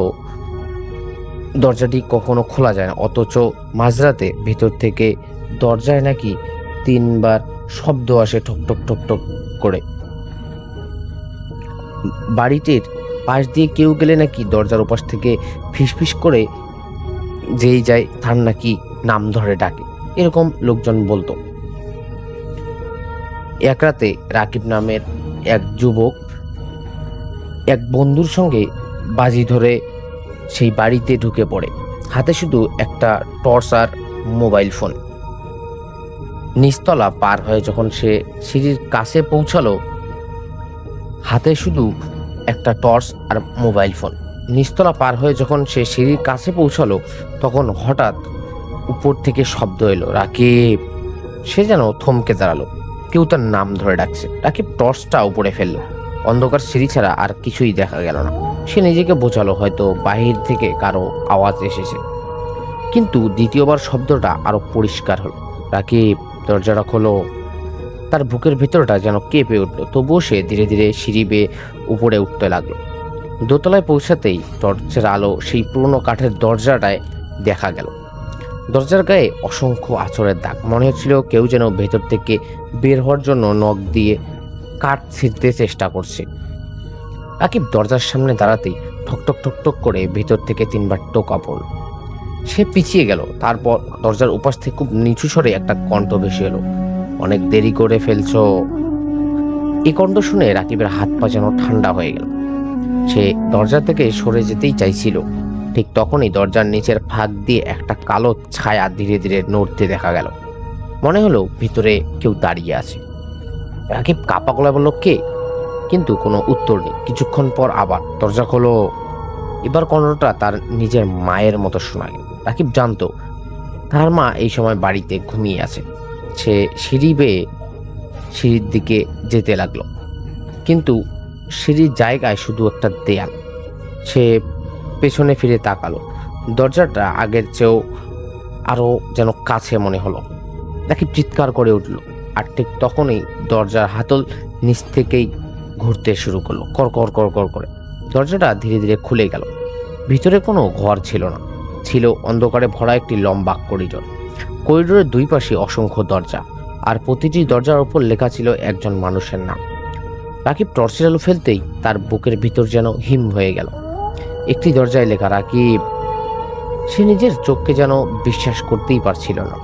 দরজাটি কখনো খোলা যায় না, অথচ মাঝরাতে ভেতর থেকে দরজায় নাকি 3 বার শব্দ আসে, ঠক ঠক ঠক ঠক করে। বাড়িটির পাশ দিয়ে কেউ গেলে নাকি দরজার ওপাশ থেকে ফিসফিস করে যেই যায় তার নাকি নাম ধরে ডাকে, এরকম লোকজন বলতো। এক রাতে রাকিব নামের এক যুবক এক বন্ধুর সঙ্গে বাজি ধরে সেই বাড়িতে ঢুকে পড়ে। হাতে শুধু একটা টর্চ আর মোবাইল ফোন। নিচতলা পার হয়ে যখন সে সিঁড়ির কাছে পৌঁছালো, হাতে শুধু একটা টর্চ আর মোবাইল ফোন। নিচতলা পার হয়ে যখন সে সিঁড়ির কাছে পৌঁছালো, তখন হঠাৎ উপর থেকে শব্দ এলো, রাকিব। সে যেন থমকে দাঁড়ালো, কেউ তার নাম ধরে ডাকছে। রাকিব টর্চটা উপরে ফেললো। অন্ধকার সিঁড়ি ছাড়া আর কিছুই দেখা গেল না। সে নিজেকে বোঝালো হয়তো বাহির থেকে কারো আওয়াজ এসেছে। কিন্তু দ্বিতীয়বার শব্দটা আরো পরিষ্কার হলো, রাকিব দরজাটা খোলো। তার বুকের ভেতরটা যেন কেঁপে উঠলো। তবুও সে ধীরে ধীরে সিঁড়ি বেয়ে উপরে উঠতে লাগলো। দোতলায় পৌঁছাতেই টর্চের আলো সেই পুরনো কাঠের দরজাটায় দেখা গেল। দরজার গায়ে অসংখ্য আঁচড়ের দাগ। মনে হচ্ছিল কেউ যেন ভেতর থেকে বের হওয়ার জন্য নখ দিয়ে কাঠ ছিঁড়তে চেষ্টা করছে। রাকিব দরজার সামনে দাঁড়াতেই ঠকঠক ঠকঠক করে ভেতর থেকে 3 বার টোকা পড়ল। সে পিছিয়ে গেল। তারপর দরজার উপাস থেকে খুব নিচু স্বরে একটা কণ্ঠ ভেসে এলো, অনেক দেরি করে ফেলছো। এই কণ্ঠ শুনে রাকিবের হাত পা যেন ঠান্ডা হয়ে গেল। সে দরজা থেকে সরে যেতেই চাইছিল। ঠিক তখনই দরজার নিচের ফাঁক দিয়ে একটা কালো ছায়া ধীরে ধীরে নড়তে দেখা গেল। মনে হলো ভিতরে কেউ দাঁড়িয়ে আছে। রাকিব কাপা গলায় বলল, কে? কিন্তু কোনো উত্তর নেই। কিছুক্ষণ পর আবার, দরজা খোলো। এবার কণ্ঠটা তার নিজের মায়ের মতো শোনা গেল। রাকিব জানতো তার মা এই সময় বাড়িতে ঘুমিয়ে আছে। সে সিঁড়ি বেয়ে সিঁড়ির দিকে যেতে লাগলো, কিন্তু সিঁড়ির জায়গায় শুধু একটা দেয়াল। সে পেছনে ফিরে তাকালো। দরজাটা আগের চেয়েও আরো যেন কাছে মনে হলো। রাকিব চিৎকার করে উঠল। আর ঠিক তখনই দরজার হাতল নিচ থেকেই ঘুরতে শুরু করলো, কর কর কর কর করে। দরজাটা ধীরে ধীরে খুলে গেল। ভিতরে কোনো ঘর ছিল না। ছিল অন্ধকারে ভরা একটি লম্বা করিডোর। করিডোরের দুই পাশে অসংখ্য দরজা, আর প্রতিটি দরজার ওপর লেখা ছিল একজন মানুষের নাম। রাকিব টর্চের আলো ফেলতেই তার বুকের ভিতর যেন হিম হয়ে গেল। একটি দরজায় লেখা রাকিব। সে নিজের চোখকে যেন বিশ্বাস করতেই পারছিল না।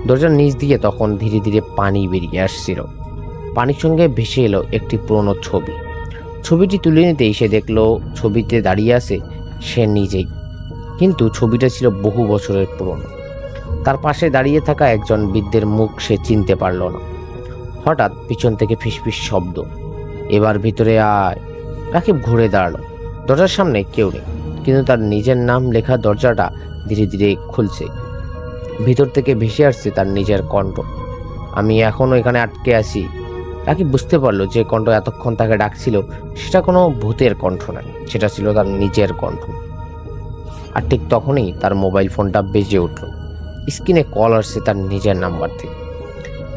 দরজার নিচ দিয়ে তখন ধীরে ধীরে পানি বেরিয়ে আসছিল। পানির সঙ্গে ভেসে এলো একটি পুরনো ছবি। ছবিটি তুলে নিতেই সে দেখলো ছবিতে দাঁড়িয়ে আছে সে নিজেই, কিন্তু ছবিটা ছিল বহু বছরের পুরনো। তার পাশে দাঁড়িয়ে থাকা একজন বৃদ্ধের মুখ সে চিনতে পারল না। হঠাৎ পিছন থেকে ফিসফিস শব্দ, এবার ভিতরে আয়। রাকিব ঘুরে দাঁড়ালো। দরজার সামনে কেউ নেই, কিন্তু তার নিজের নাম লেখা দরজাটা ধীরে ধীরে খুলছে। ভিতর থেকে ভেসে আসছে তার নিজের কণ্ঠ, আমি এখনো এখানে আটকে আছি। রাকিব বুঝতে পারলো যে কণ্ঠ এতক্ষণ তাকে ডাকছিল সেটা কোনো ভূতের কণ্ঠ নয়, সেটা ছিল তার নিজের কণ্ঠ। আর ঠিক তখনই তার মোবাইল ফোনটা বেজে উঠল। স্ক্রিনে কল আসছে তার নিজের নাম্বার থেকে।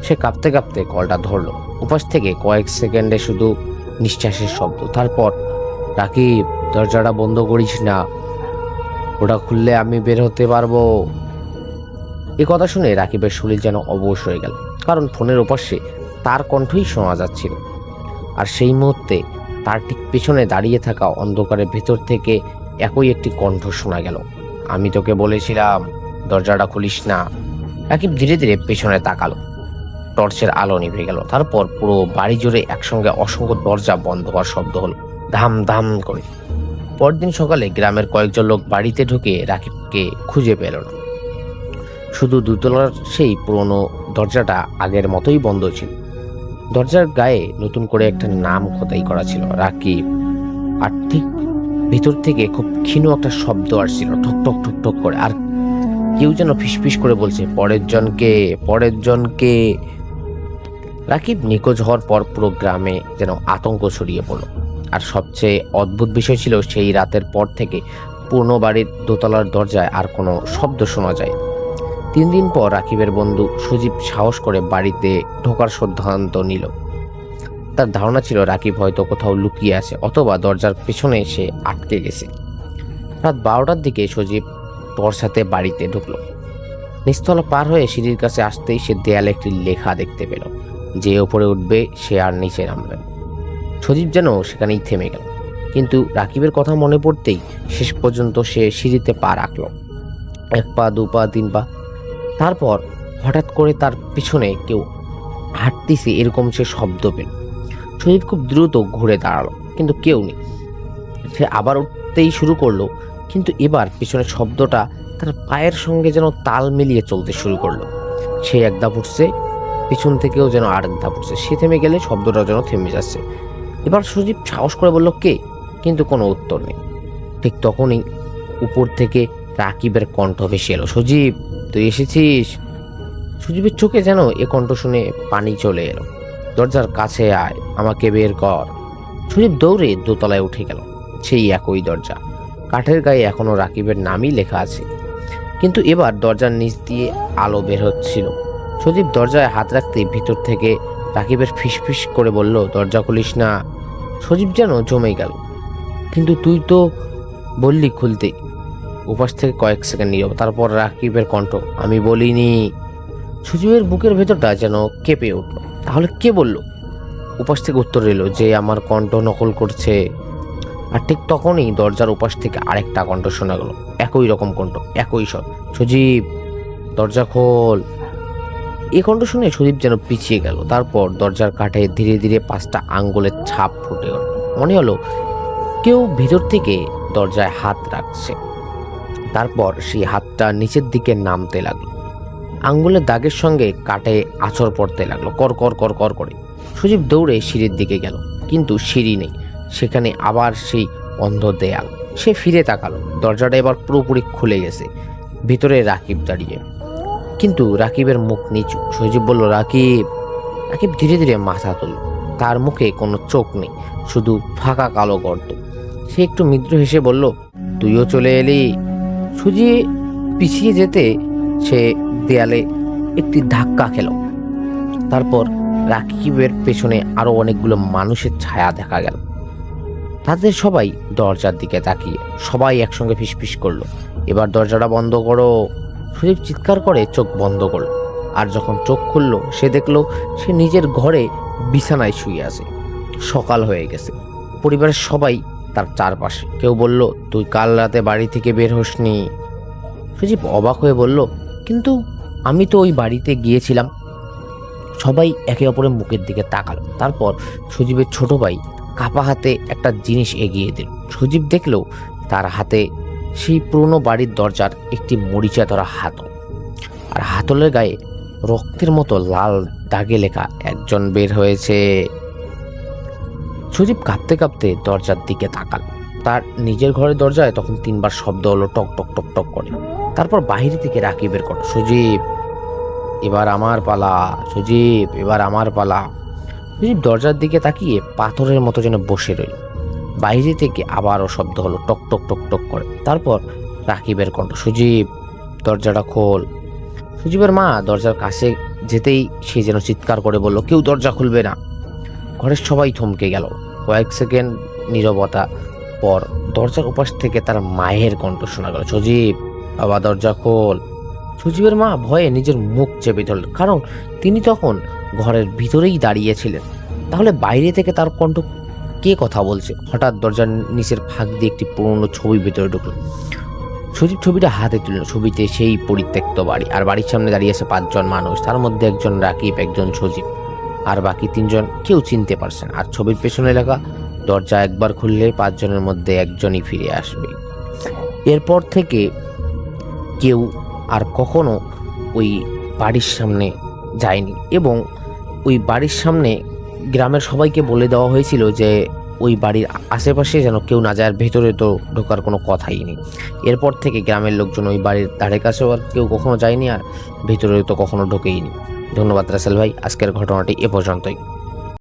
সে কাঁপতে কাঁপতে কলটা ধরলো। উপাস থেকে কয়েক সেকেন্ডে শুধু নিঃশ্বাসের শব্দ, তারপর রাকিব দরজাটা বন্ধ করিস না, ওটা খুললে আমি বের হতে পারবো। এ কথা শুনে রাকিবের শরীর যেন অবশ হয়ে গেল, কারণ ফোনের ওপাশে তার কণ্ঠই শোনা যাচ্ছিল। আর সেই মুহূর্তে তার ঠিক পেছনে দাঁড়িয়ে থাকা অন্ধকারের ভেতর থেকে একই একটি কণ্ঠ শোনা গেল, আমি তোকে বলেছিলাম দরজাটা খুলিস না। রাকিব ধীরে ধীরে পেছনে তাকালো। টর্চের আলো নিভে গেল। তারপর পুরো বাড়ি জুড়ে একসঙ্গে অসংখ্য দরজা বন্ধ হওয়ার শব্দ হলো, ধাম ধাম করে। পরদিন সকালে গ্রামের কয়েকজন লোক বাড়িতে ঢুকে রাকিবকে খুঁজে পেল না। শুধু দুতলার সেই পুরনো দরজাটা আগের মতোই বন্ধ ছিল। দরজার গায়ে নতুন করে একটা নাম খোদাই করা ছিল, রাকিব। আর ঠিক ভিতর থেকে খুব ক্ষীণ একটা শব্দ আসছিল, ঠক ঠক ঠক ঠক করে। আর কেউ যেন ফিসফিস করে বলছে, পরের জনকে, পরের জনকে। রাকিব নিখোঁজ হওয়ার পর পুরো গ্রামে যেন আতঙ্ক ছড়িয়ে পড়ল। আর সবচেয়ে অদ্ভুত বিষয় ছিল সেই রাতের পর থেকে পুরনো বাড়ির দোতলার দরজায় আর কোনো শব্দ শোনা যায়। 3 দিন পর রাকিবের বন্ধু সুজিব সাহস করে বাড়িতে ঢোকার সিদ্ধান্ত নিল। তার ধারণা ছিল রাকিব হয়তো কোথাও লুকিয়ে আছে, অথবা দরজার পেছনে সে আটকে গেছে। রাত 12টার দিকে সুজিব টর্চ হাতে বাড়িতে ঢুকলো। নিচতলা পার হয়ে সিঁড়ির কাছে আসতেই সে দেয়ালে একটি লেখা দেখতে পেল, যে ওপরে উঠবে সে আর নিচে নামবে। সজীব যেন সেখানেই থেমে গেল, কিন্তু রাকিবের কথা মনে পড়তেই শেষ পর্যন্ত সে সিঁড়িতে পা রাখল। 1 পা 2 পা 3 পা, তারপর হঠাৎ করে তার পিছনে কেউ হাঁটতেছে এরকম সে শব্দ পেল। সজীব খুব দ্রুত ঘুরে দাঁড়ালো, কিন্তু কেউ নেই। সে আবার উঠতেই শুরু করলো, কিন্তু এবার পিছনের শব্দটা তার পায়ের সঙ্গে যেন তাল মিলিয়ে চলতে শুরু করলো। সে এক ধাপ উঠছে, পিছন থেকেও যেন আরেক ধাপ উঠছে। সে থেমে গেলে শব্দটা যেন থেমে যাচ্ছে। এবার সজীব সাহস করে বলল, কে? কিন্তু কোনো উত্তর নেই। ঠিক তখনই উপর থেকে রাকিবের কণ্ঠ ভেসে এলো, সজীব তুই এসেছিস? সজীবের চোখে যেন এ কণ্ঠ শুনে পানি চলে এলো। দরজার কাছে আয়, আমাকে বের কর। সজীব দৌড়ে দোতলায় উঠে গেল। সেই একই দরজা, কাঠের গায়ে এখনো রাকিবের নামই লেখা আছে, কিন্তু এবার দরজার নিচ দিয়ে আলো বের হচ্ছিল। সজীব দরজায় হাত রাখতেই ভিতর থেকে রাকিবের ফিসফিস করে বলল, দরজা খুলিস না। সজীব যেন জমে গেল, কিন্তু তুই তো বললি খুলতে। উপাস থেকে কয়েক সেকেন্ড নীরব, তারপর রাকিবের কণ্ঠ, আমি বলিনি। সজীবের বুকের ভেতরটা যেন কেঁপে উঠল। তাহলে কে বলল? উপাস থেকে উত্তর এলো, যে আমার কণ্ঠ নকল করছে। আর ঠিক তখনই দরজার উপাস থেকে আরেকটা কণ্ঠ শোনা গেল, একই রকম কণ্ঠ, একই স্বর, সজীব দরজা খোল। এই কণ্ঠ শুনে সজীব যেন পিছিয়ে গেল। তারপর দরজার কাঠে ধীরে ধীরে 5টা আঙ্গুলের ছাপ ফুটে উঠল। মনে হলো কেউ ভিতর থেকে দরজায় হাত রাখছে। তারপর সেই হাতটা নিচের দিকে নামতে লাগলো। আঙ্গুলের দাগের সঙ্গে কাঠে আঁচড় পড়তে লাগলো, কর কর কর কর করে। সজীব দৌড়ে সিঁড়ির দিকে গেল, কিন্তু সিঁড়ি নেই, সেখানে আবার সেই অন্ধ দেয়াল। সে ফিরে তাকালো, দরজাটা এবার পুরোপুরি খুলে গেছে। ভিতরে রাকিব দাঁড়িয়ে, কিন্তু রাকিবের মুখ নিচু। সজীব বলল, রাকিব। রাকিব ধীরে ধীরে মাথা তুলল। তার মুখে কোনো চোখ নেই, শুধু ফাঁকা কালো গর্ত। সে একটু মৃদু হেসে বলল, তুইও চলে এলি। সজীব পিছিয়ে যেতে সে দেয়ালে একটি ধাক্কা খেল। তারপর রাকিবের পেছনে আরো অনেকগুলো মানুষের ছায়া দেখা গেল। তাদের সবাই দরজার দিকে তাকিয়ে সবাই একসঙ্গে ফিসফিস করলো, এবার দরজাটা বন্ধ করো। সুদীপ চিৎকার করে চোখ বন্ধ করল। আর যখন চোখ খুলল সে দেখলো সে নিজের ঘরে বিছানায় শুয়ে আছে। সকাল হয়ে গেছে। পরিবারের সবাই তার চারপাশে। কেউ বলল, তুই কাল রাতে বাড়ি থেকে বের হসনি। সুদীপ অবাক হয়ে বলল, কিন্তু আমি তো ওই বাড়িতে গিয়েছিলাম। সবাই একে অপরের মুখের দিকে তাকালো। তারপর সুদীপের ছোট ভাই কাপা হাতে একটা জিনিস এগিয়ে দিল। সুদীপ দেখলো তার হাতে সেই পুরনো বাড়ির দরজার একটি মরিচা ধরা হাতল, আর হাতলের গায়ে রক্তের মতো লাল দাগে লেখা একজন বের হয়েছে। সুদীপ কাঁপতে কাঁপতে দরজার দিকে তাকাল। তার নিজের ঘরের দরজায় তখন 3বার শব্দ হলো, টক টক টক টক করে। তারপর বাইরে থেকে রাকিবের কণ্ঠ, সুদীপ এবার আমার পালা, সুদীপ এবার আমার পালা। সুদীপ দরজার দিকে তাকিয়ে পাথরের মতো যেন বসে রইল। বাইরে থেকে আবারও শব্দ হলো, টক টক টক টক করে। তারপর রাকিবের কণ্ঠ, সুদীপ দরজাটা খোল। সুদীপের মা দরজার কাছে যেতেই সে যেন চিৎকার করে বলল, কেউ দরজা খুলবে না। ঘরের সবাই থমকে গেল। কয়েক সেকেন্ড নীরবতা পর দরজার উপাস থেকে তার মায়ের কণ্ঠ শোনা গেল, সুদীপ বাবা দরজা খোল। সুদীপের মা ভয়ে নিজের মুখ চেপে ধরল, কারণ তিনি তখন ঘরের ভিতরেই দাঁড়িয়েছিলেন। তাহলে বাইরে থেকে তার কণ্ঠ কে কথা বলছে? হঠাৎ দরজার নিচের ফাঁক দিয়ে একটি পুরনো ছবি ভিতরে ঢুকলো। সুদীপ ছবিটা হাতে তুলল। ছবিতে সেই পরিত্যক্ত বাড়ি, আর বাড়ির সামনে দাঁড়িয়ে আছে 5 জন মানুষ। তার মধ্যে একজন রাকিব, একজন সুদীপ, আর বাকি 3 জন কেউ চিনতে পারছেন। আর ছবির পেছনে লেখা, দরজা একবার খুললে 5 জনের মধ্যে একজনই ফিরে আসবে। এরপর থেকে কেউ আর কখনো ওই বাড়ির সামনে যায়নি, এবং ওই বাড়ির সামনে গ্রামের সবাইকে বলে দেওয়া হয়েছিল যে ওই বাড়ির আশেপাশে যেন কেউ না যায়, আর ভেতরে তো ঢোকার কোনো কথাই নেই। এরপর থেকে গ্রামের লোকজন ওই বাড়ির ধারে কাছেও আর কেউ কখনো যায়নি, আর ভেতরে তো কখনো ঢোকেইনি। ধন্যবাদ রাসেল ভাই, আজকের ঘটনাটি এ পর্যন্তই।